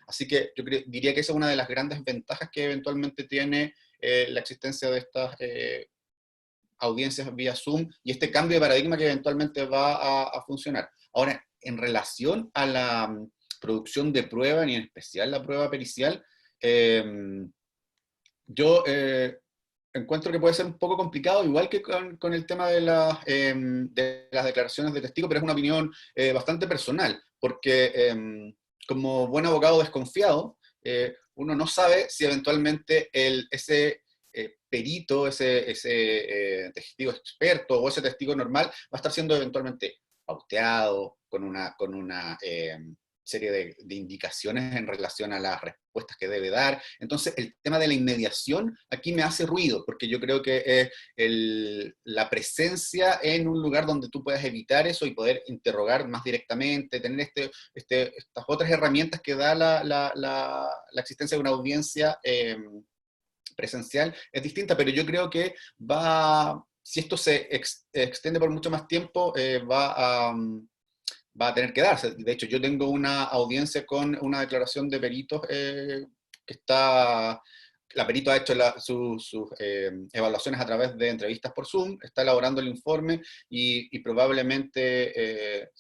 Así que yo diría que esa es una de las grandes ventajas que eventualmente tiene la existencia de estas audiencias vía Zoom y este cambio de paradigma que eventualmente va a funcionar. Ahora, en relación a producción de prueba, ni en especial la prueba pericial, yo encuentro que puede ser un poco complicado, igual que con el tema de las declaraciones de testigo, pero es una opinión bastante personal, porque como buen abogado desconfiado, uno no sabe si eventualmente ese perito, ese testigo experto o ese testigo normal va a estar siendo eventualmente pauteado con una serie de indicaciones en relación a las respuestas que debe dar. Entonces, el tema de la inmediación aquí me hace ruido, porque yo creo que la presencia en un lugar donde tú puedas evitar eso y poder interrogar más directamente, tener estas otras herramientas que da la existencia de una audiencia presencial es distinta, pero yo creo que si esto se extiende por mucho más tiempo, va a tener que darse. De hecho, yo tengo una audiencia con una declaración de peritos la perito ha hecho sus evaluaciones a través de entrevistas por Zoom, está elaborando el informe y probablemente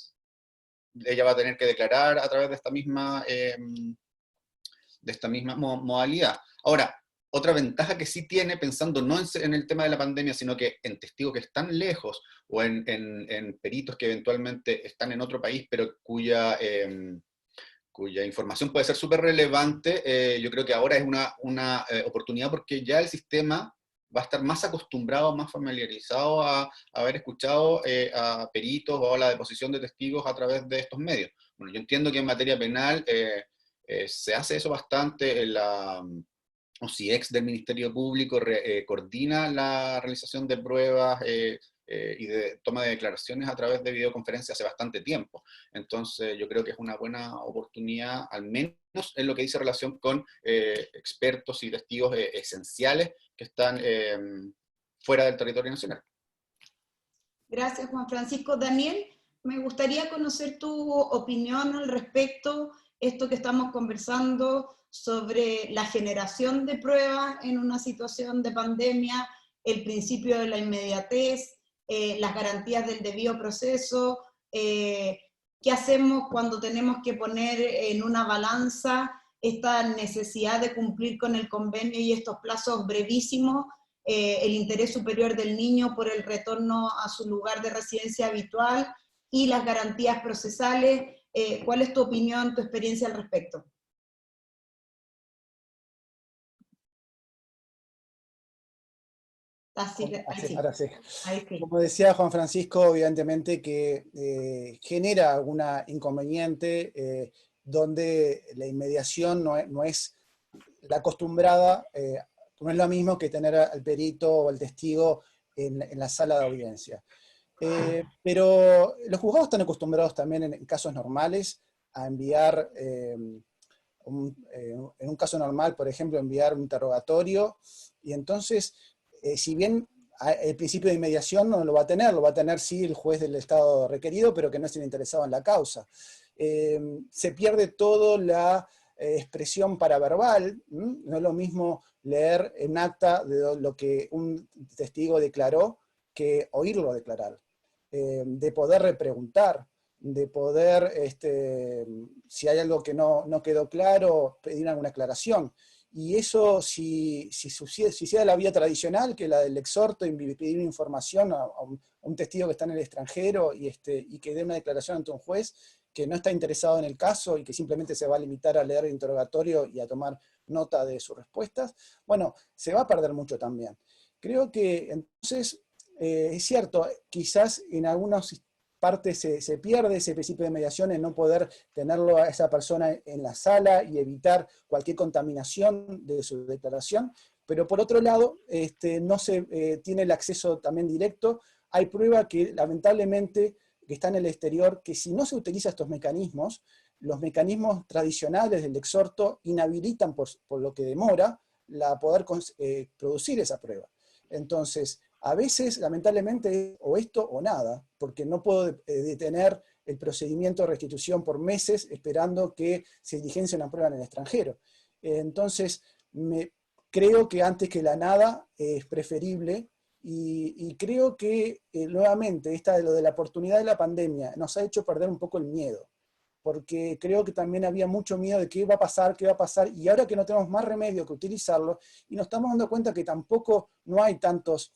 ella va a tener que declarar a través de esta misma modalidad. Ahora, otra ventaja que sí tiene, pensando no en el tema de la pandemia, sino que en testigos que están lejos, o en peritos que eventualmente están en otro país, pero cuya información puede ser súper relevante, yo creo que ahora es una oportunidad, porque ya el sistema va a estar más acostumbrado, más familiarizado a haber escuchado a peritos o a la deposición de testigos a través de estos medios. Bueno, yo entiendo que en materia penal se hace eso bastante. OCIEX del Ministerio Público coordina la realización de pruebas y de toma de declaraciones a través de videoconferencia hace bastante tiempo. Entonces yo creo que es una buena oportunidad, al menos en lo que dice relación con expertos y testigos esenciales que están fuera del territorio nacional. Gracias, Juan Francisco. Daniel, me gustaría conocer tu opinión al respecto, esto que estamos conversando sobre la generación de pruebas en una situación de pandemia, el principio de la inmediatez, las garantías del debido proceso, qué hacemos cuando tenemos que poner en una balanza esta necesidad de cumplir con el convenio y estos plazos brevísimos, el interés superior del niño por el retorno a su lugar de residencia habitual y las garantías procesales. ¿Cuál es tu opinión, tu experiencia al respecto? Ahora sí. Ahí sí. Como decía Juan Francisco, evidentemente que genera alguna inconveniente donde la inmediación no es la acostumbrada, no es lo mismo que tener al perito o al testigo en la sala de audiencia. Pero los juzgados están acostumbrados también en casos normales a enviar, en un caso normal, por ejemplo, enviar un interrogatorio, y entonces, si bien el principio de inmediación no lo va a tener sí el juez del estado requerido, pero que no esté interesado en la causa. Se pierde toda la expresión paraverbal, no es lo mismo leer en acta de lo que un testigo declaró que oírlo declarar, de poder repreguntar, de poder, si hay algo que no quedó claro, pedir alguna aclaración. Y eso, si sea la vía tradicional, que la del exhorto, y pedir información a un testigo que está en el extranjero y que dé una declaración ante un juez que no está interesado en el caso y que simplemente se va a limitar a leer el interrogatorio y a tomar nota de sus respuestas, bueno, se va a perder mucho también. Creo que entonces, es cierto, quizás en algunas partes se pierde ese principio de mediación en no poder tenerlo a esa persona en la sala y evitar cualquier contaminación de su declaración, pero por otro lado, no se tiene el acceso también directo. Hay prueba que lamentablemente que está en el exterior, que si no se utilizan estos mecanismos, los mecanismos tradicionales del exhorto inhabilitan por lo que demora la poder producir esa prueba. Entonces, a veces, lamentablemente, o esto o nada, porque no puedo detener el procedimiento de restitución por meses esperando que se diligencie una prueba en el extranjero. Entonces, creo que antes que la nada es preferible, y creo que nuevamente lo de la oportunidad de la pandemia nos ha hecho perder un poco el miedo. porque creo que también había mucho miedo de qué va a pasar, y ahora que no tenemos más remedio que utilizarlo, y nos estamos dando cuenta que tampoco no hay tantos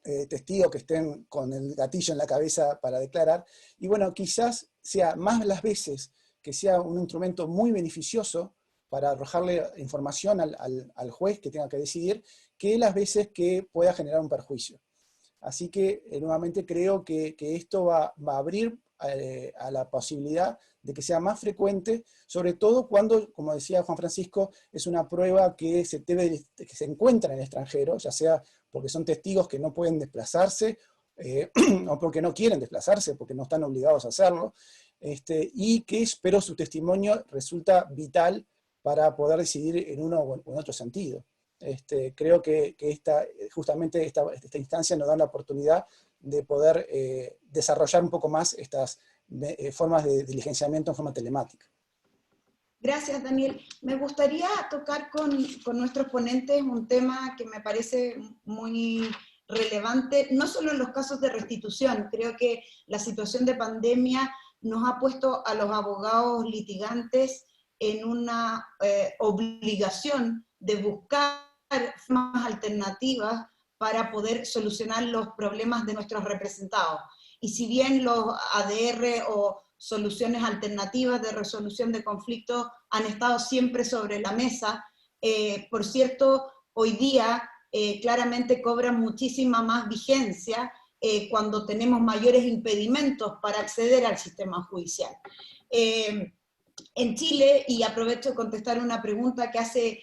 testigos que estén con el gatillo en la cabeza para declarar, y bueno, quizás sea más las veces que sea un instrumento muy beneficioso para arrojarle información al juez que tenga que decidir, que las veces que pueda generar un perjuicio. Así que nuevamente creo que esto va a abrir a la posibilidad de que sea más frecuente, sobre todo cuando, como decía Juan Francisco, es una prueba que se encuentra en el extranjero, ya sea porque son testigos que no pueden desplazarse, o porque no quieren desplazarse, porque no están obligados a hacerlo, pero su testimonio resulta vital para poder decidir en uno o en otro sentido. Creo que justamente esta instancia nos da la oportunidad de poder desarrollar un poco más estas formas de diligenciamiento en forma telemática. Gracias, Daniel. Me gustaría tocar con nuestros ponentes un tema que me parece muy relevante, no solo en los casos de restitución. Creo que la situación de pandemia nos ha puesto a los abogados litigantes en una obligación de buscar formas alternativas para poder solucionar los problemas de nuestros representados. Y si bien los ADR o soluciones alternativas de resolución de conflictos han estado siempre sobre la mesa, por cierto, hoy día claramente cobran muchísima más vigencia cuando tenemos mayores impedimentos para acceder al sistema judicial. En Chile, y aprovecho de contestar una pregunta que hace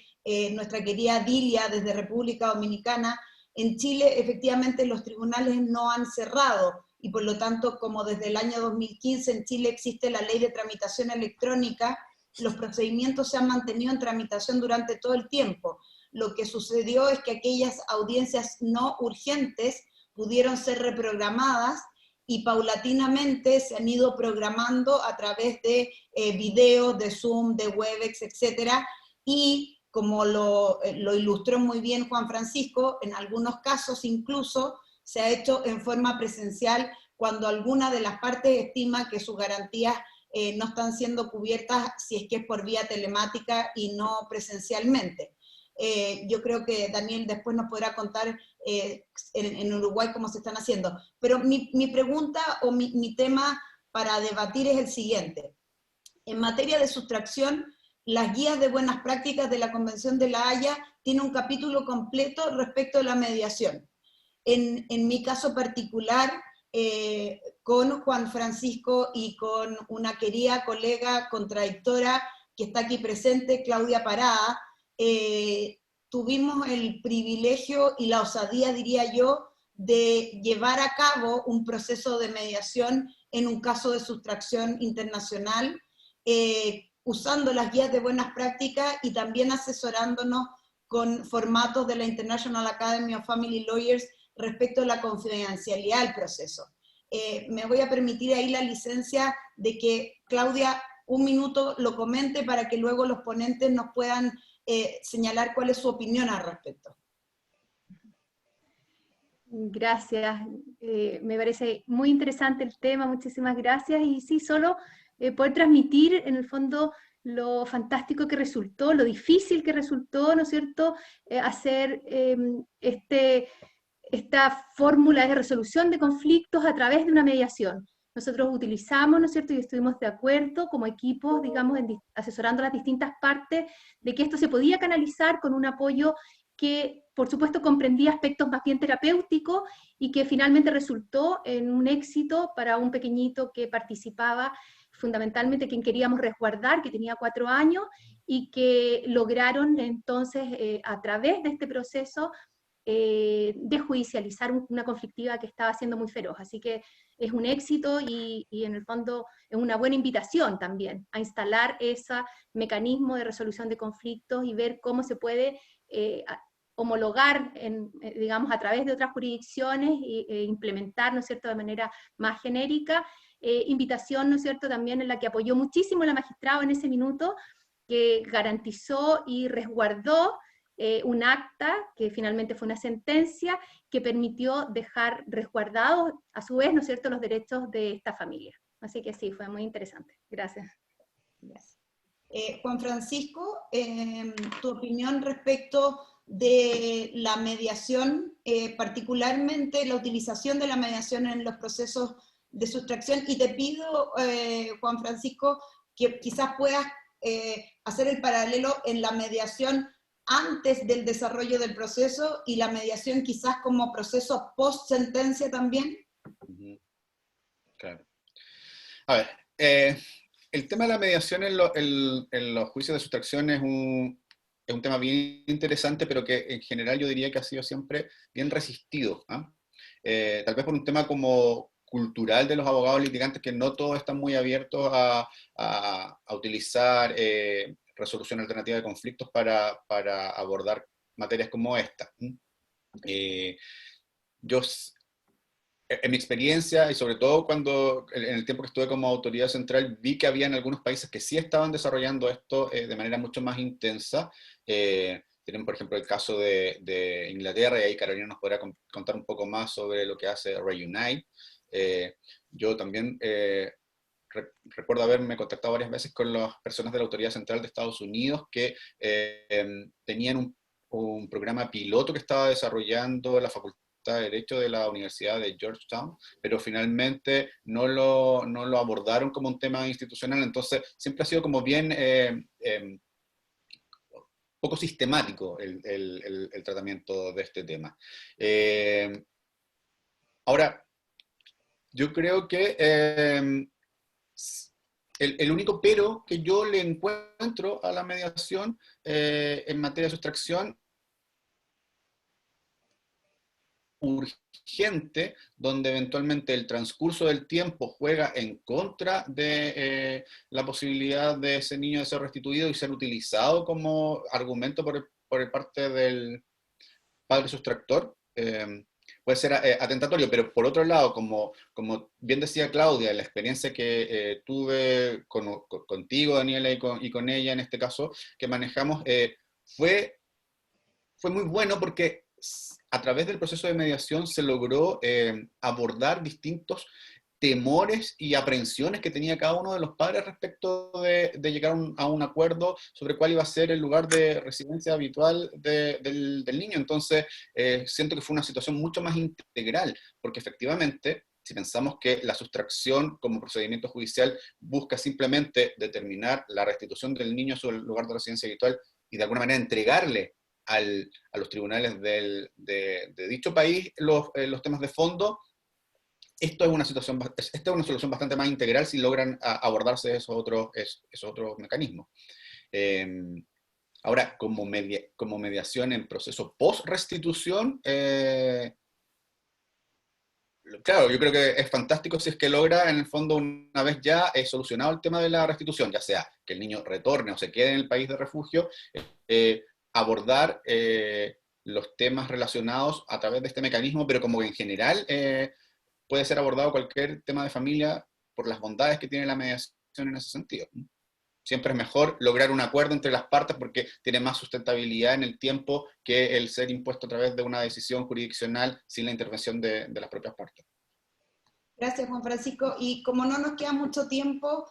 nuestra querida Dilia desde República Dominicana, en Chile efectivamente los tribunales no han cerrado, y por lo tanto, como desde el año 2015 en Chile existe la ley de tramitación electrónica, los procedimientos se han mantenido en tramitación durante todo el tiempo. Lo que sucedió es que aquellas audiencias no urgentes pudieron ser reprogramadas y paulatinamente se han ido programando a través de videos, de Zoom, de Webex, etcétera, y como lo ilustró muy bien Juan Francisco, en algunos casos incluso se ha hecho en forma presencial cuando alguna de las partes estima que sus garantías no están siendo cubiertas si es que es por vía telemática y no presencialmente. Yo creo que Daniel después nos podrá contar en Uruguay cómo se están haciendo. Pero mi pregunta o mi tema para debatir es el siguiente. En materia de sustracción, las guías de buenas prácticas de la Convención de La Haya tienen un capítulo completo respecto a la mediación. En mi caso particular, con Juan Francisco y con una querida colega contradictora que está aquí presente, Claudia Parada, tuvimos el privilegio y la osadía, diría yo, de llevar a cabo un proceso de mediación en un caso de sustracción internacional, usando las guías de buenas prácticas y también asesorándonos con formatos de la International Academy of Family Lawyers respecto a la confidencialidad del proceso. Me voy a permitir ahí la licencia de que Claudia un minuto lo comente para que luego los ponentes nos puedan señalar cuál es su opinión al respecto. Gracias, me parece muy interesante el tema, muchísimas gracias, y sí, solo poder transmitir en el fondo lo fantástico que resultó, lo difícil que resultó, ¿no es cierto?, hacer esta fórmula de resolución de conflictos a través de una mediación. Nosotros utilizamos, ¿no es cierto?, y estuvimos de acuerdo como equipos, digamos, asesorando las distintas partes, de que esto se podía canalizar con un apoyo que, por supuesto, comprendía aspectos más bien terapéuticos y que finalmente resultó en un éxito para un pequeñito que participaba, fundamentalmente quien queríamos resguardar, que tenía 4 años, y que lograron entonces, a través de este proceso, desjudicializar una conflictiva que estaba siendo muy feroz. Así que es un éxito y en el fondo es una buena invitación también a instalar ese mecanismo de resolución de conflictos y ver cómo se puede homologar, digamos, a través de otras jurisdicciones e implementar, ¿no es cierto?, de manera más genérica. Invitación, ¿no es cierto?, también en la que apoyó muchísimo la magistrada en ese minuto, que garantizó y resguardó un acta, que finalmente fue una sentencia, que permitió dejar resguardados, a su vez, ¿no es cierto?, los derechos de esta familia. Así que sí, fue muy interesante. Gracias. Gracias. Juan Francisco, tu opinión respecto de la mediación, particularmente la utilización de la mediación en los procesos de sustracción, y te pido, Juan Francisco, que quizás puedas hacer el paralelo en la mediación antes del desarrollo del proceso y la mediación quizás como proceso post-sentencia también. Claro. A ver, el tema de la mediación en los juicios de sustracción es un tema bien interesante, pero que en general yo diría que ha sido siempre bien resistido, ¿ah? Tal vez por un tema como cultural de los abogados litigantes, que no todos están muy abiertos a utilizar resolución alternativa de conflictos para abordar materias como esta. Yo, en mi experiencia, y sobre todo cuando en el tiempo que estuve como autoridad central, vi que había en algunos países que sí estaban desarrollando esto de manera mucho más intensa. Tienen, por ejemplo, el caso de Inglaterra, y ahí Carolina nos podrá contar un poco más sobre lo que hace Reunite. Yo también recuerdo haberme contactado varias veces con las personas de la Autoridad Central de Estados Unidos que tenían un programa piloto que estaba desarrollando la Facultad de Derecho de la Universidad de Georgetown, pero finalmente no lo abordaron como un tema institucional. Entonces siempre ha sido como bien poco sistemático el tratamiento de este tema. Ahora, yo creo que el único pero que yo le encuentro a la mediación en materia de sustracción urgente, donde eventualmente el transcurso del tiempo juega en contra de la posibilidad de ese niño de ser restituido y ser utilizado como argumento por parte del padre sustractor, puede ser atentatorio. Pero por otro lado, como bien decía Claudia, la experiencia que tuve contigo, Daniela, y con ella en este caso, que manejamos, fue muy bueno porque a través del proceso de mediación se logró abordar distintos temores y aprensiones que tenía cada uno de los padres respecto de llegar a un acuerdo sobre cuál iba a ser el lugar de residencia habitual del niño. Entonces, siento que fue una situación mucho más integral, porque efectivamente, si pensamos que la sustracción como procedimiento judicial busca simplemente determinar la restitución del niño a su lugar de residencia habitual y de alguna manera entregarle a los tribunales de dicho país los temas de fondo, esta es una solución bastante más integral si logran abordarse esos otros mecanismos. Ahora, como mediación en proceso post-restitución, claro, yo creo que es fantástico si es que logra, en el fondo, una vez ya solucionado el tema de la restitución, ya sea que el niño retorne o se quede en el país de refugio, abordar los temas relacionados a través de este mecanismo, pero como que en general puede ser abordado cualquier tema de familia por las bondades que tiene la mediación en ese sentido. Siempre es mejor lograr un acuerdo entre las partes porque tiene más sustentabilidad en el tiempo que el ser impuesto a través de una decisión jurisdiccional sin la intervención de las propias partes. Gracias, Juan Francisco. Y como no nos queda mucho tiempo,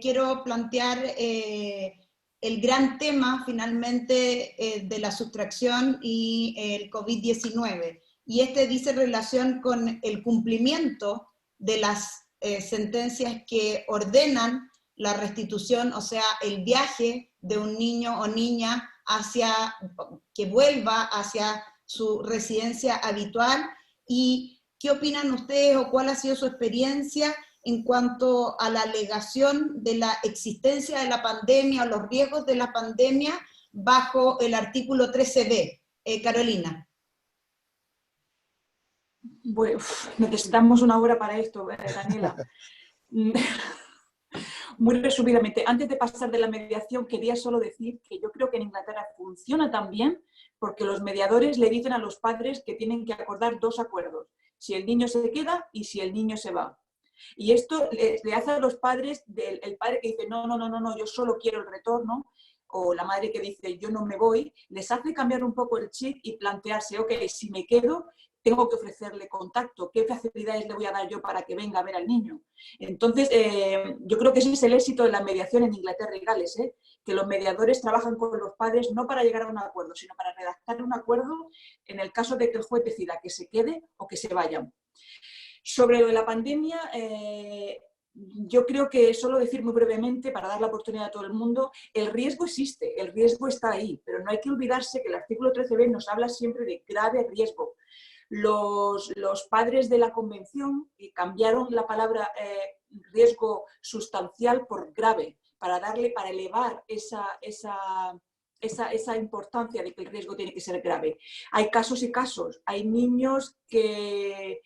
quiero plantear el gran tema, finalmente, de la sustracción y el COVID-19. Y este dice relación con el cumplimiento de las sentencias que ordenan la restitución, o sea, el viaje de un niño o niña que vuelva hacia su residencia habitual. ¿Y qué opinan ustedes o cuál ha sido su experiencia en cuanto a la alegación de la existencia de la pandemia o los riesgos de la pandemia bajo el artículo 13b? Carolina. Bueno, necesitamos una hora para esto, Daniela. Muy resumidamente, antes de pasar de la mediación, quería solo decir que yo creo que en Inglaterra funciona también porque los mediadores le dicen a los padres que tienen que acordar dos acuerdos, si el niño se queda y si el niño se va. Y esto le hace a los padres, el padre que dice, no, yo solo quiero el retorno, o la madre que dice, yo no me voy, les hace cambiar un poco el chip y plantearse, ok, si me quedo, tengo que ofrecerle contacto, qué facilidades le voy a dar yo para que venga a ver al niño. Entonces, yo creo que ese es el éxito de la mediación en Inglaterra y Gales, que los mediadores trabajan con los padres no para llegar a un acuerdo, sino para redactar un acuerdo en el caso de que el juez decida que se quede o que se vayan. Sobre lo de la pandemia, yo creo que solo decir muy brevemente, para dar la oportunidad a todo el mundo, el riesgo existe, el riesgo está ahí, pero no hay que olvidarse que el artículo 13b nos habla siempre de grave riesgo. Los padres de la Convención cambiaron la palabra riesgo sustancial por grave, para elevar esa importancia de que el riesgo tiene que ser grave. Hay casos y casos, hay niños que,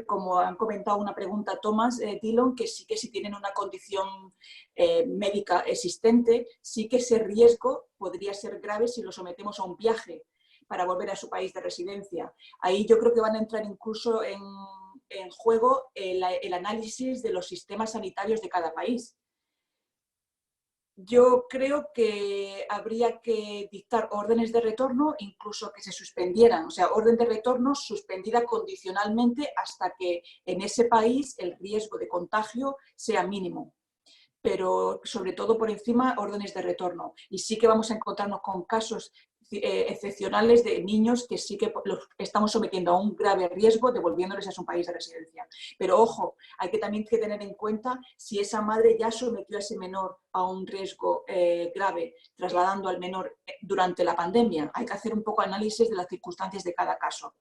como han comentado una pregunta Thomas Dillon, que sí tienen una condición médica existente, sí que ese riesgo podría ser grave si lo sometemos a un viaje para volver a su país de residencia. Ahí yo creo que van a entrar incluso en juego el análisis de los sistemas sanitarios de cada país. Yo creo que habría que dictar órdenes de retorno, incluso que se suspendieran, o sea, orden de retorno suspendida condicionalmente hasta que en ese país el riesgo de contagio sea mínimo. Pero sobre todo por encima órdenes de retorno. Y sí que vamos a encontrarnos con casos excepcionales de niños que sí que los estamos sometiendo a un grave riesgo devolviéndoles a su país de residencia. Pero ojo, hay que también tener en cuenta si esa madre ya sometió a ese menor a un riesgo grave, trasladando al menor durante la pandemia. Hay que hacer un poco análisis de las circunstancias de cada caso.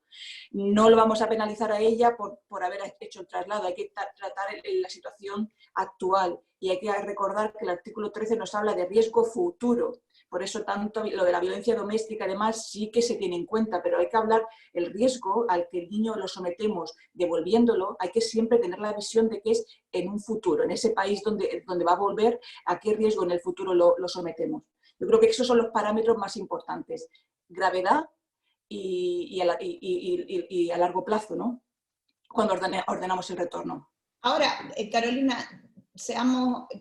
No lo vamos a penalizar a ella por haber hecho el traslado, hay que tratar la situación actual y hay que recordar que el artículo 13 nos habla de riesgo futuro. Por eso tanto lo de la violencia doméstica además sí que se tiene en cuenta, pero hay que hablar el riesgo al que el niño lo sometemos devolviéndolo, hay que siempre tener la visión de que es en un futuro, en ese país donde va a volver, a qué riesgo en el futuro lo sometemos. Yo creo que esos son los parámetros más importantes, gravedad y a largo plazo, ¿no? Cuando ordenamos el retorno. Ahora, Carolina,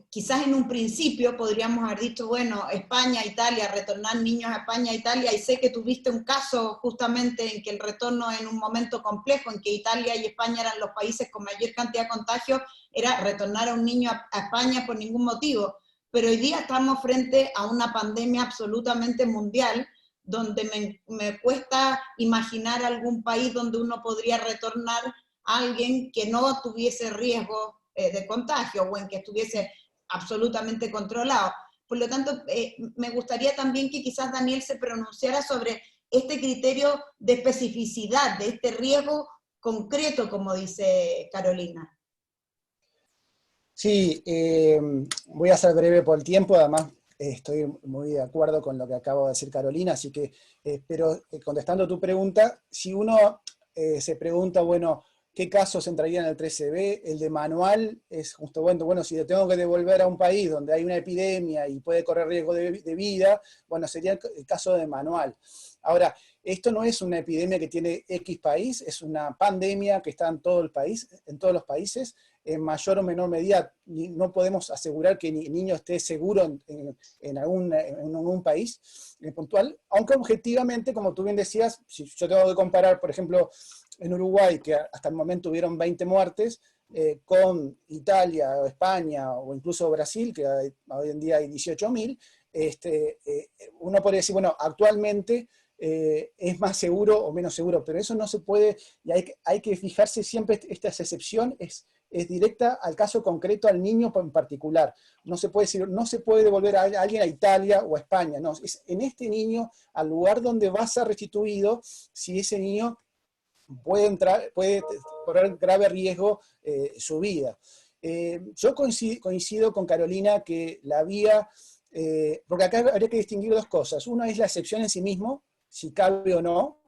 quizás en un principio podríamos haber dicho, bueno, España, Italia, retornar niños a España, Italia, y sé que tuviste un caso justamente en que el retorno en un momento complejo, en que Italia y España eran los países con mayor cantidad de contagios, era retornar a un niño a España por ningún motivo. Pero hoy día estamos frente a una pandemia absolutamente mundial, donde me cuesta imaginar algún país donde uno podría retornar a alguien que no tuviese riesgo de contagio o en que estuviese absolutamente controlado. Por lo tanto, me gustaría también que quizás Daniel se pronunciara sobre este criterio de especificidad, de este riesgo concreto, como dice Carolina. Sí, voy a ser breve por el tiempo, además estoy muy de acuerdo con lo que acabo de decir Carolina, así que, pero contestando tu pregunta, si uno se pregunta, bueno, ¿qué casos entrarían en el 13b? El de manual es justo, bueno, si tengo que devolver a un país donde hay una epidemia y puede correr riesgo de vida, bueno, sería el caso de manual. Ahora, esto no es una epidemia que tiene X país, es una pandemia que está en todo el país, en todos los países, en mayor o menor medida. No podemos asegurar que el niño esté seguro en algún país puntual, aunque objetivamente, como tú bien decías, si yo tengo que comparar, por ejemplo, en Uruguay, que hasta el momento hubieron 20 muertes, con Italia o España o incluso Brasil, que hoy en día hay 18.000, uno podría decir, bueno, actualmente es más seguro o menos seguro, pero eso no se puede, y hay que fijarse siempre, esta excepción es directa al caso concreto, al niño en particular. No se puede decir, no se puede devolver a alguien a Italia o a España, no, es en este niño, al lugar donde va a ser restituido, si ese niño puede correr grave riesgo su vida. Yo coincido con Carolina que la vía, porque acá habría que distinguir dos cosas. Una es la excepción en sí mismo, si cabe o no,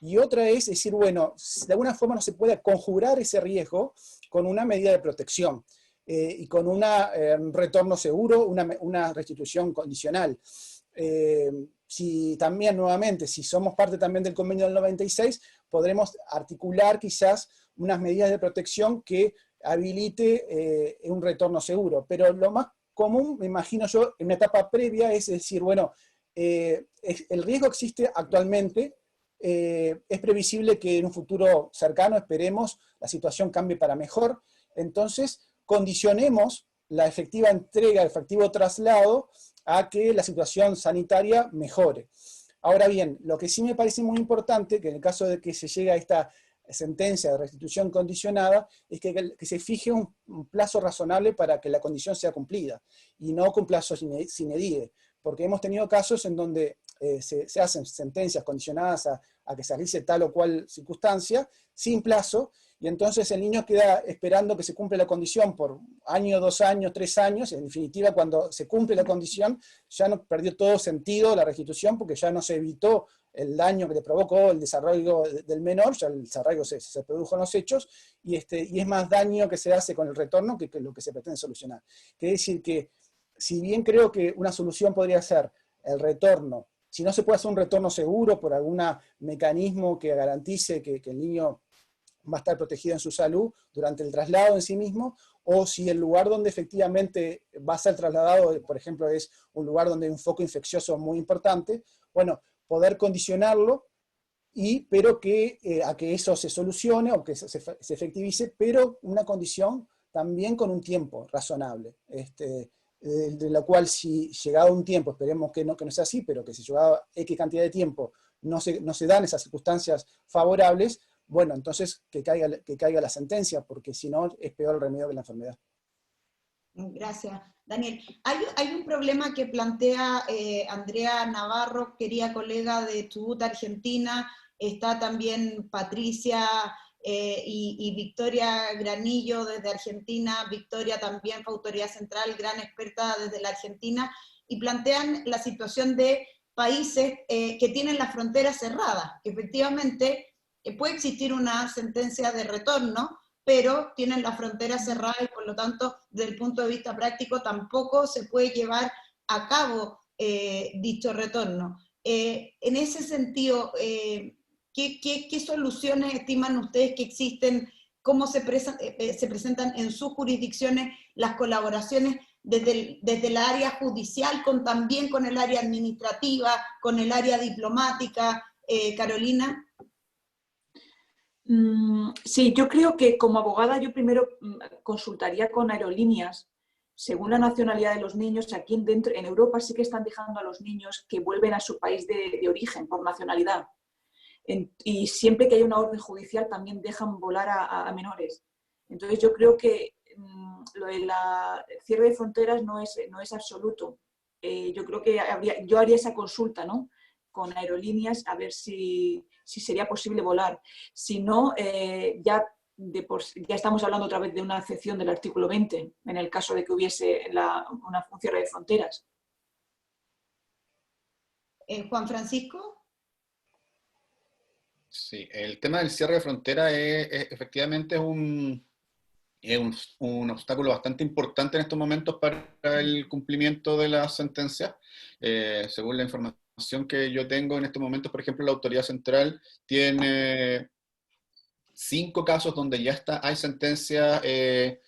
y otra es decir, bueno, de alguna forma no se puede conjurar ese riesgo con una medida de protección y con un retorno seguro, una restitución condicional. Si también, nuevamente, si somos parte también del convenio del 96, podremos articular quizás unas medidas de protección que habilite un retorno seguro. Pero lo más común, me imagino yo, en una etapa previa es decir, bueno, el riesgo existe actualmente, es previsible que en un futuro cercano, esperemos, la situación cambie para mejor. Entonces, condicionemos la efectiva entrega, el efectivo traslado, a que la situación sanitaria mejore. Ahora bien, lo que sí me parece muy importante, que en el caso de que se llegue a esta sentencia de restitución condicionada, es que se fije un plazo razonable para que la condición sea cumplida, y no con plazos sine die, porque hemos tenido casos en donde se hacen sentencias condicionadas a que se realice tal o cual circunstancia, sin plazo, y entonces el niño queda esperando que se cumpla la condición por año, 2 años, 3 años, y en definitiva cuando se cumple la condición ya no perdió todo sentido la restitución, porque ya no se evitó el daño que le provocó el desarrollo del menor, ya el desarrollo se produjo en los hechos, y es más daño que se hace con el retorno que lo que se pretende solucionar. Quiere decir que, si bien creo que una solución podría ser el retorno, si no se puede hacer un retorno seguro por algún mecanismo que garantice que el niño va a estar protegido en su salud durante el traslado en sí mismo, o si el lugar donde efectivamente va a ser trasladado, por ejemplo, es un lugar donde hay un foco infeccioso muy importante, bueno, poder condicionarlo, pero a que eso se solucione o que se efectivice, pero una condición también con un tiempo razonable. De la cual, si llegado un tiempo, esperemos que no sea así, pero que si llegado X cantidad de tiempo no se dan esas circunstancias favorables, bueno, entonces que caiga la sentencia, porque si no es peor el remedio que la enfermedad. Gracias, Daniel. Hay un problema que plantea Andrea Navarro, querida colega de Chubut, Argentina, está también Patricia y Victoria Granillo desde Argentina, Victoria también fue autoridad central, gran experta desde la Argentina, y plantean la situación de países que tienen las fronteras cerradas, que efectivamente puede existir una sentencia de retorno, pero tienen la frontera cerrada y por lo tanto, desde el punto de vista práctico, tampoco se puede llevar a cabo dicho retorno. En ese sentido, ¿qué soluciones estiman ustedes que existen? ¿Cómo se presentan en sus jurisdicciones las colaboraciones desde el área judicial, también con el área administrativa, con el área diplomática? Carolina. Sí, yo creo que como abogada yo primero consultaría con aerolíneas, según la nacionalidad de los niños. Aquí en Europa sí que están dejando a los niños que vuelven a su país de origen por nacionalidad. Y siempre que hay una orden judicial también dejan volar a menores. Entonces yo creo que lo del cierre de fronteras no es absoluto. Yo creo que yo haría esa consulta, ¿no?, con aerolíneas, a ver si sería posible volar. Si no, ya estamos hablando otra vez de una excepción del artículo 20, en el caso de que hubiese un cierre de fronteras. Juan Francisco. Sí, el tema del cierre de frontera efectivamente es un obstáculo bastante importante en estos momentos para el cumplimiento de las sentencias. Según la información que yo tengo en estos momentos, por ejemplo, la autoridad central tiene 5 casos donde ya hay sentencias que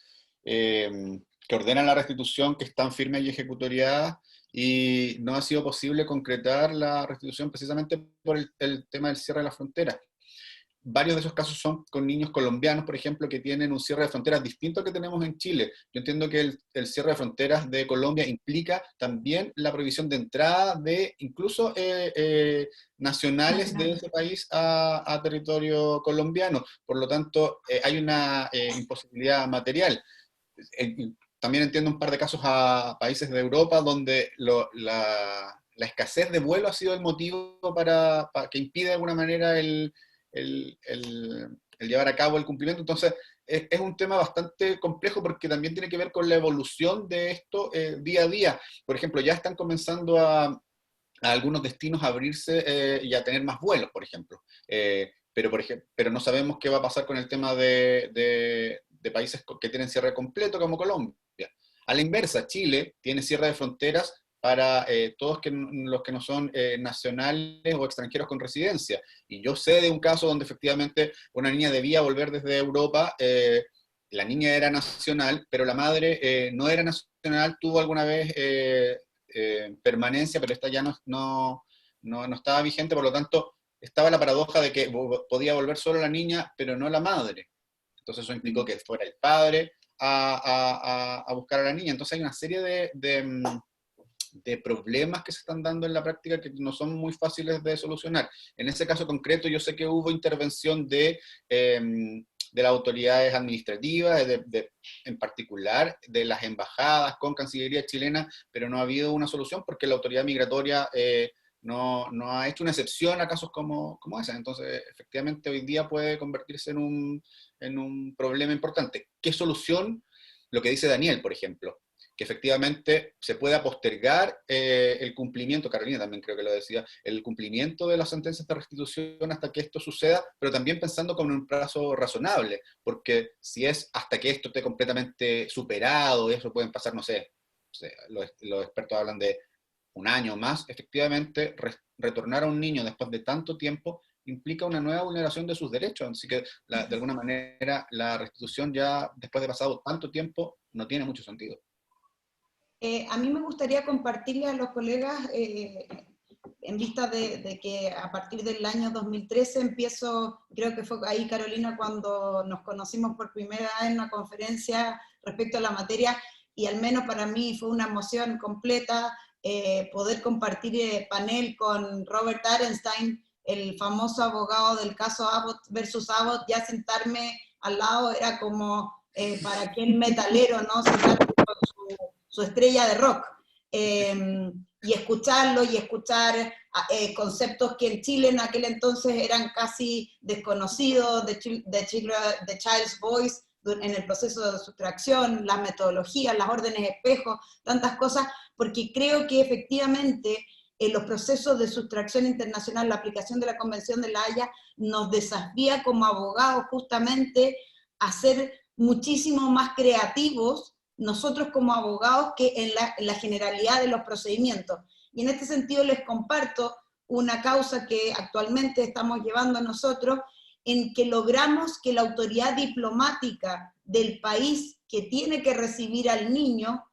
ordenan la restitución, que están firmes y ejecutoriadas, y no ha sido posible concretar la restitución precisamente por el tema del cierre de la frontera. Varios de esos casos son con niños colombianos, por ejemplo, que tienen un cierre de fronteras distinto al que tenemos en Chile. Yo entiendo que el cierre de fronteras de Colombia implica también la prohibición de entrada de incluso nacionales de ese país a territorio colombiano. Por lo tanto, hay una imposibilidad material. También entiendo un par de casos a países de Europa donde la escasez de vuelo ha sido el motivo para que impide de alguna manera el llevar a cabo el cumplimiento. Entonces, es un tema bastante complejo porque también tiene que ver con la evolución de esto día a día. Por ejemplo, ya están comenzando a algunos destinos a abrirse y a tener más vuelos, por ejemplo. Pero no sabemos qué va a pasar con el tema de países que tienen cierre completo, como Colombia. A la inversa, Chile tiene cierre de fronteras para todos los que no son nacionales o extranjeros con residencia. Y yo sé de un caso donde efectivamente una niña debía volver desde Europa, la niña era nacional, pero la madre no era nacional, tuvo alguna vez permanencia, pero esta ya no estaba vigente, por lo tanto estaba la paradoja de que podía volver solo la niña, pero no la madre. Entonces eso implicó que fuera el padre a buscar a la niña. Entonces hay una serie de problemas que se están dando en la práctica que no son muy fáciles de solucionar. En ese caso concreto yo sé que hubo intervención de las autoridades administrativas, en particular de las embajadas con Cancillería chilena, pero no ha habido una solución porque la autoridad migratoria no ha hecho una excepción a casos como ese. Entonces, efectivamente, hoy día puede convertirse en un problema importante. ¿Qué solución? Lo que dice Daniel, por ejemplo, que efectivamente se pueda postergar el cumplimiento, Carolina también creo que lo decía, el cumplimiento de las sentencias de restitución hasta que esto suceda, pero también pensando con un plazo razonable, porque si es hasta que esto esté completamente superado, eso pueden pasar, no sé, los expertos hablan de un año más, efectivamente, retornar a un niño después de tanto tiempo implica una nueva vulneración de sus derechos, así que de alguna manera la restitución ya después de pasado tanto tiempo no tiene mucho sentido. A mí me gustaría compartirle a los colegas, en vista de que a partir del año 2013 empiezo, creo que fue ahí, Carolina, cuando nos conocimos por primera vez en una conferencia respecto a la materia, y al menos para mí fue una emoción completa poder compartir panel con Robert Arenstein, el famoso abogado del caso Abbott versus Abbott. Ya sentarme al lado era como para aquel metalero, ¿no? Sentarme con su estrella de rock, y escucharlo y escuchar conceptos que en Chile en aquel entonces eran casi desconocidos, de Child's Voice en el proceso de sustracción, las metodologías, las órdenes espejo, tantas cosas, porque creo que efectivamente en los procesos de sustracción internacional, la aplicación de la Convención de La Haya nos desafía como abogados justamente a ser muchísimo más creativos nosotros como abogados que en la generalidad de los procedimientos. Y en este sentido les comparto una causa que actualmente estamos llevando nosotros, en que logramos que la autoridad diplomática del país que tiene que recibir al niño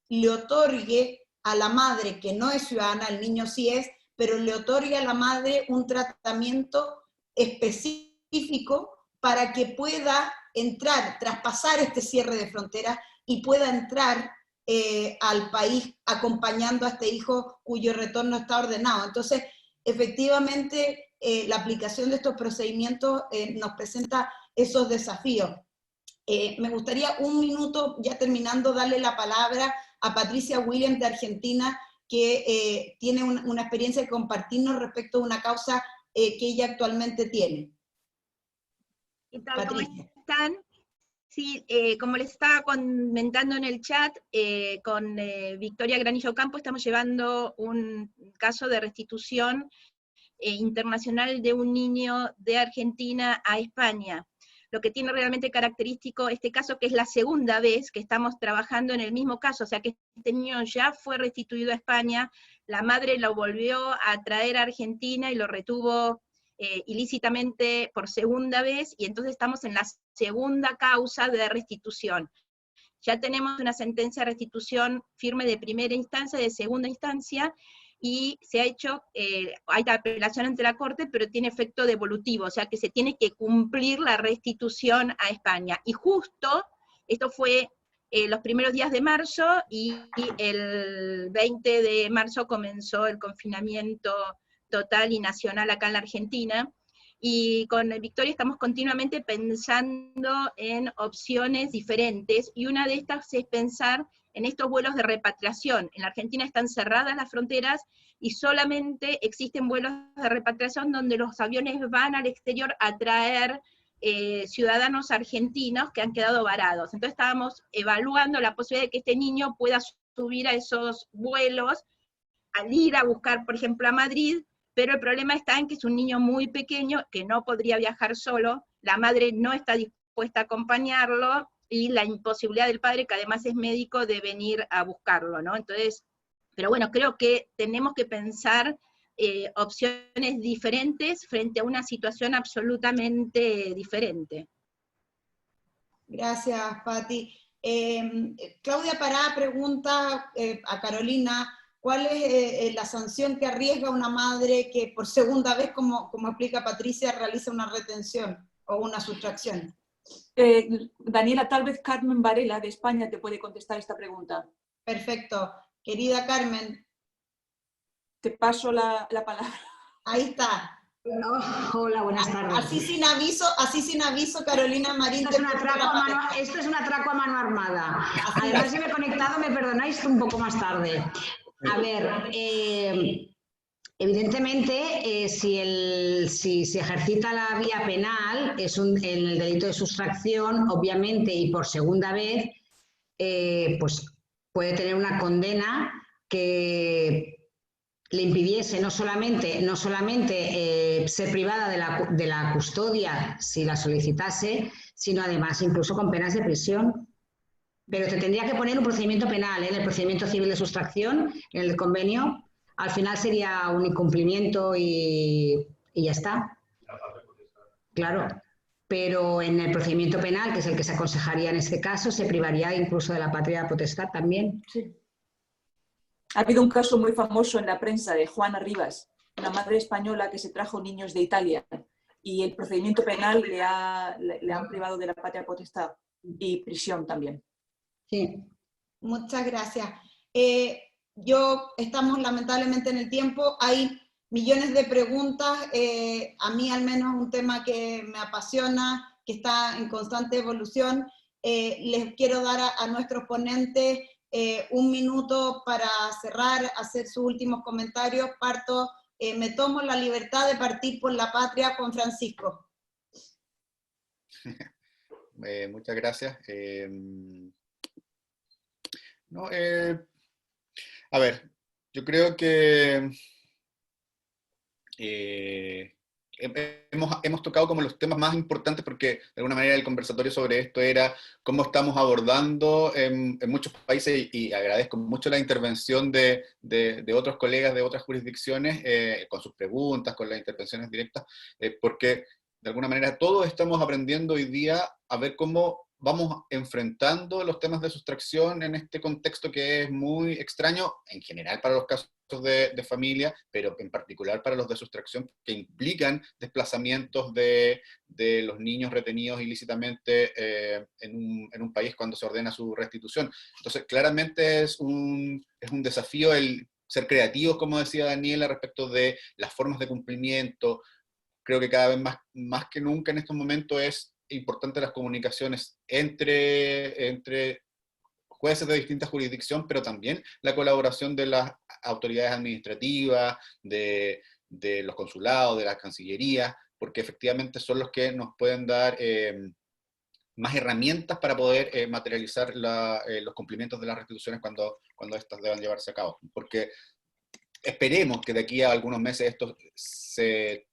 le otorgue a la madre, que no es ciudadana, el niño sí es, pero le otorgue a la madre un tratamiento específico para que pueda entrar, traspasar este cierre de fronteras y pueda entrar al país acompañando a este hijo cuyo retorno está ordenado. Entonces, efectivamente, la aplicación de estos procedimientos nos presenta esos desafíos. Me gustaría un minuto, ya terminando, darle la palabra a Patricia Williams de Argentina, que tiene una experiencia de compartirnos respecto a una causa que ella actualmente tiene. ¿Qué tal? Patricia. ¿Cómo están? Sí, como les estaba comentando en el chat, con Victoria Granillo Campo estamos llevando un caso de restitución internacional de un niño de Argentina a España. Lo que tiene realmente característico este caso, que es la segunda vez que estamos trabajando en el mismo caso, o sea que este niño ya fue restituido a España, la madre lo volvió a traer a Argentina y lo retuvo ilícitamente por segunda vez, y entonces estamos en la segunda causa de restitución. Ya tenemos una sentencia de restitución firme de primera instancia, de segunda instancia, y se ha hecho, hay apelación ante la Corte, pero tiene efecto devolutivo, o sea que se tiene que cumplir la restitución a España. Y justo, esto fue los primeros días de marzo, y el 20 de marzo comenzó el confinamiento total y nacional acá en la Argentina, y con Victoria estamos continuamente pensando en opciones diferentes, y una de estas es pensar en estos vuelos de repatriación. En la Argentina están cerradas las fronteras, y solamente existen vuelos de repatriación donde los aviones van al exterior a traer ciudadanos argentinos que han quedado varados. Entonces estábamos evaluando la posibilidad de que este niño pueda subir a esos vuelos, al ir a buscar, por ejemplo, a Madrid, pero el problema está en que es un niño muy pequeño, que no podría viajar solo, la madre no está dispuesta a acompañarlo, y la imposibilidad del padre, que además es médico, de venir a buscarlo, ¿no? Entonces, pero bueno, creo que tenemos que pensar opciones diferentes frente a una situación absolutamente diferente. Gracias, Pati. Claudia Pará pregunta a Carolina, ¿Cuál es la sanción que arriesga una madre que por segunda vez, como explica Patricia, realiza una retención o una sustracción? Daniela, tal vez Carmen Varela de España te puede contestar esta pregunta. Perfecto. Querida Carmen. Te paso la palabra. Ahí está. Hola, buenas tardes. Así sin aviso, Carolina Marín. Esto es un atraco a mano armada. Además, si me he conectado, me perdonáis un poco más tarde. A ver, evidentemente, si se ejercita la vía penal, en el delito de sustracción, obviamente, y por segunda vez, pues puede tener una condena que le impidiese no solamente ser privada de la custodia si la solicitase, sino además incluso con penas de prisión. Pero te tendría que poner un procedimiento penal, en el procedimiento civil de sustracción, en el convenio, al final sería un incumplimiento y ya está. Claro, pero en el procedimiento penal, que es el que se aconsejaría en este caso, se privaría incluso de la patria potestad también. Sí. Ha habido un caso muy famoso en la prensa de Juana Rivas, una madre española que se trajo niños de Italia y el procedimiento penal le han privado de la patria potestad y prisión también. Sí. Muchas gracias. Estamos lamentablemente en el tiempo, hay millones de preguntas, a mí al menos un tema que me apasiona, que está en constante evolución. Les quiero dar a nuestros ponentes un minuto para cerrar, hacer sus últimos comentarios. Me tomo la libertad de partir por la patria con Francisco. Muchas gracias. A ver, yo creo que hemos tocado como los temas más importantes, porque de alguna manera el conversatorio sobre esto era cómo estamos abordando en muchos países, y agradezco mucho la intervención de otros colegas de otras jurisdicciones, con sus preguntas, con las intervenciones directas, porque de alguna manera todos estamos aprendiendo hoy día a ver cómo vamos enfrentando los temas de sustracción en este contexto que es muy extraño, en general para los casos de familia, pero en particular para los de sustracción, que implican desplazamientos de los niños retenidos ilícitamente en un país cuando se ordena su restitución. Entonces, claramente es un desafío el ser creativos, como decía Daniela, respecto de las formas de cumplimiento. Creo que cada vez más que nunca en estos momentos es importante las comunicaciones entre jueces de distintas jurisdicciones, pero también la colaboración de las autoridades administrativas, de los consulados, de las cancillerías, porque efectivamente son los que nos pueden dar más herramientas para poder materializar los cumplimientos de las restituciones cuando estas deban llevarse a cabo. Porque esperemos que de aquí a algunos meses esto se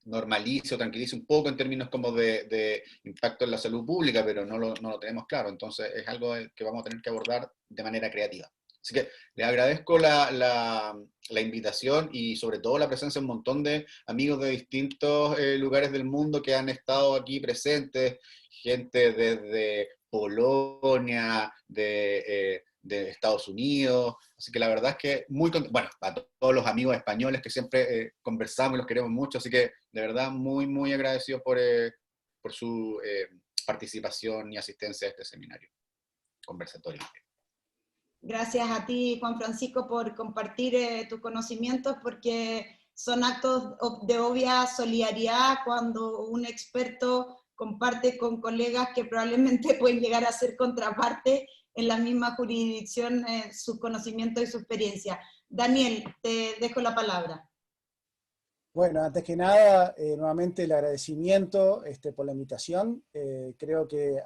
normalice o tranquilice un poco en términos como de impacto en la salud pública, pero no lo tenemos claro. Entonces es algo que vamos a tener que abordar de manera creativa. Así que les agradezco la invitación y sobre todo la presencia de un montón de amigos de distintos lugares del mundo que han estado aquí presentes, gente desde Polonia, de Estados Unidos, así que la verdad es que bueno, a todos los amigos españoles que siempre conversamos y los queremos mucho, así que de verdad muy, muy agradecido por su participación y asistencia a este seminario, conversatorio. Gracias a ti, Juan Francisco, por compartir tus conocimientos, porque son actos de obvia solidaridad cuando un experto comparte con colegas que probablemente pueden llegar a ser contraparte en la misma jurisdicción sus conocimientos y su experiencia. Daniel, te dejo la palabra. Bueno, antes que nada, nuevamente el agradecimiento por la invitación. Creo que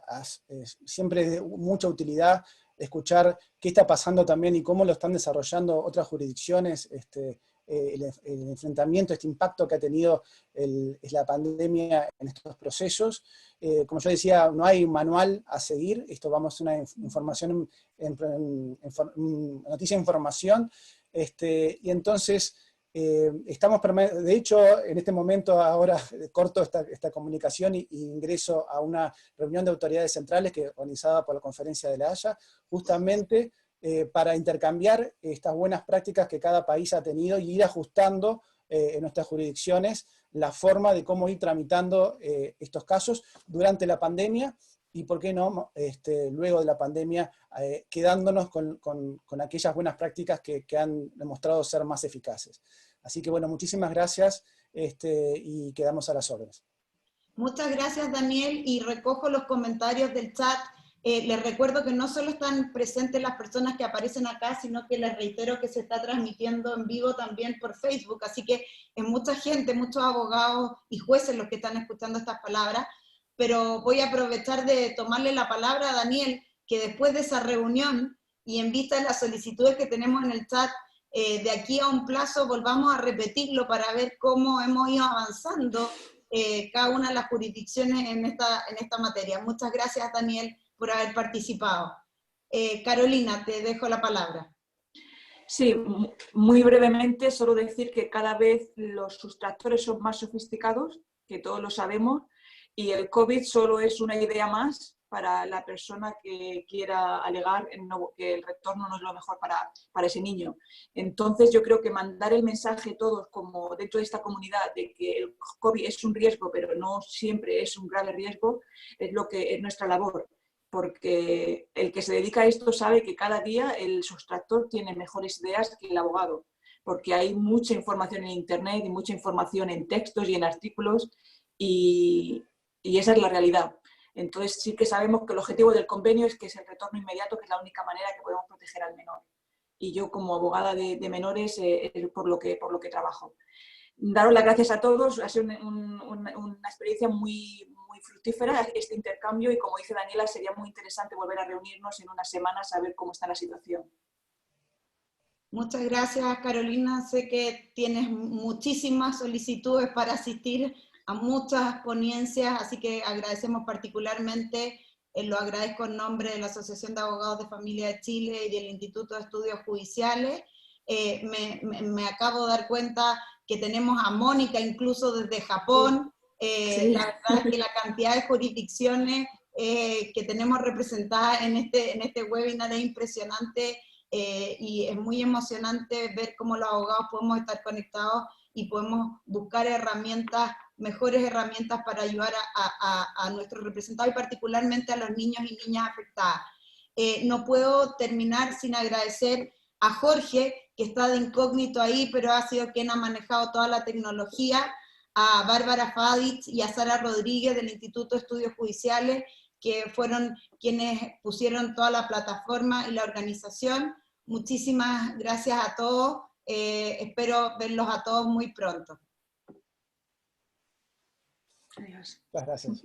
siempre es de mucha utilidad escuchar qué está pasando también y cómo lo están desarrollando otras jurisdicciones, el enfrentamiento, este impacto que ha tenido la pandemia en estos procesos. Como yo decía, no hay un manual a seguir, esto vamos a una información, noticia de información, y entonces estamos, de hecho, en este momento ahora corto esta comunicación y ingreso a una reunión de autoridades centrales que organizada por la Conferencia de La Haya, justamente para intercambiar estas buenas prácticas que cada país ha tenido y ir ajustando en nuestras jurisdicciones la forma de cómo ir tramitando estos casos durante la pandemia y, por qué no, luego de la pandemia, quedándonos con aquellas buenas prácticas que han demostrado ser más eficaces. Así que, bueno, muchísimas gracias y quedamos a las órdenes. Muchas gracias, Daniel, y recojo los comentarios del chat. Les recuerdo que no solo están presentes las personas que aparecen acá, sino que les reitero que se está transmitiendo en vivo también por Facebook, así que es mucha gente, muchos abogados y jueces los que están escuchando estas palabras, pero voy a aprovechar de tomarle la palabra a Daniel, que después de esa reunión, y en vista de las solicitudes que tenemos en el chat, de aquí a un plazo volvamos a repetirlo para ver cómo hemos ido avanzando cada una de las jurisdicciones en esta materia. Muchas gracias, Daniel, por haber participado. Carolina, te dejo la palabra. Sí, muy brevemente, solo decir que cada vez los sustractores son más sofisticados, que todos lo sabemos, y el COVID solo es una idea más para la persona que quiera alegar que el retorno no es lo mejor para ese niño. Entonces yo creo que mandar el mensaje todos como dentro de esta comunidad de que el COVID es un riesgo, pero no siempre es un grave riesgo, es lo que es nuestra labor. Porque el que se dedica a esto sabe que cada día el sustractor tiene mejores ideas que el abogado, porque hay mucha información en Internet y mucha información en textos y en artículos, y esa es la realidad. Entonces sí que sabemos que el objetivo del convenio es que es el retorno inmediato, que es la única manera que podemos proteger al menor. Y yo, como abogada de menores, es por lo que trabajo. Daros las gracias a todos, ha sido una experiencia muy fructífera este intercambio, y como dice Daniela, sería muy interesante volver a reunirnos en unas semanas a ver cómo está la situación. Muchas gracias, Carolina. Sé que tienes muchísimas solicitudes para asistir a muchas ponencias, así que agradecemos particularmente, lo agradezco en nombre de la Asociación de Abogados de Familia de Chile y del Instituto de Estudios Judiciales. Me acabo de dar cuenta que tenemos a Mónica incluso desde Japón. Sí. La verdad es que la cantidad de jurisdicciones que tenemos representadas en este webinar es impresionante, y es muy emocionante ver cómo los abogados podemos estar conectados y podemos buscar mejores herramientas para ayudar a nuestros representados y particularmente a los niños y niñas afectadas. No puedo terminar sin agradecer a Jorge, que está de incógnito ahí, pero ha sido quien ha manejado toda la tecnología, a Bárbara Fadich y a Sara Rodríguez del Instituto de Estudios Judiciales, que fueron quienes pusieron toda la plataforma y la organización. Muchísimas gracias a todos, espero verlos a todos muy pronto. Adiós. Muchas gracias.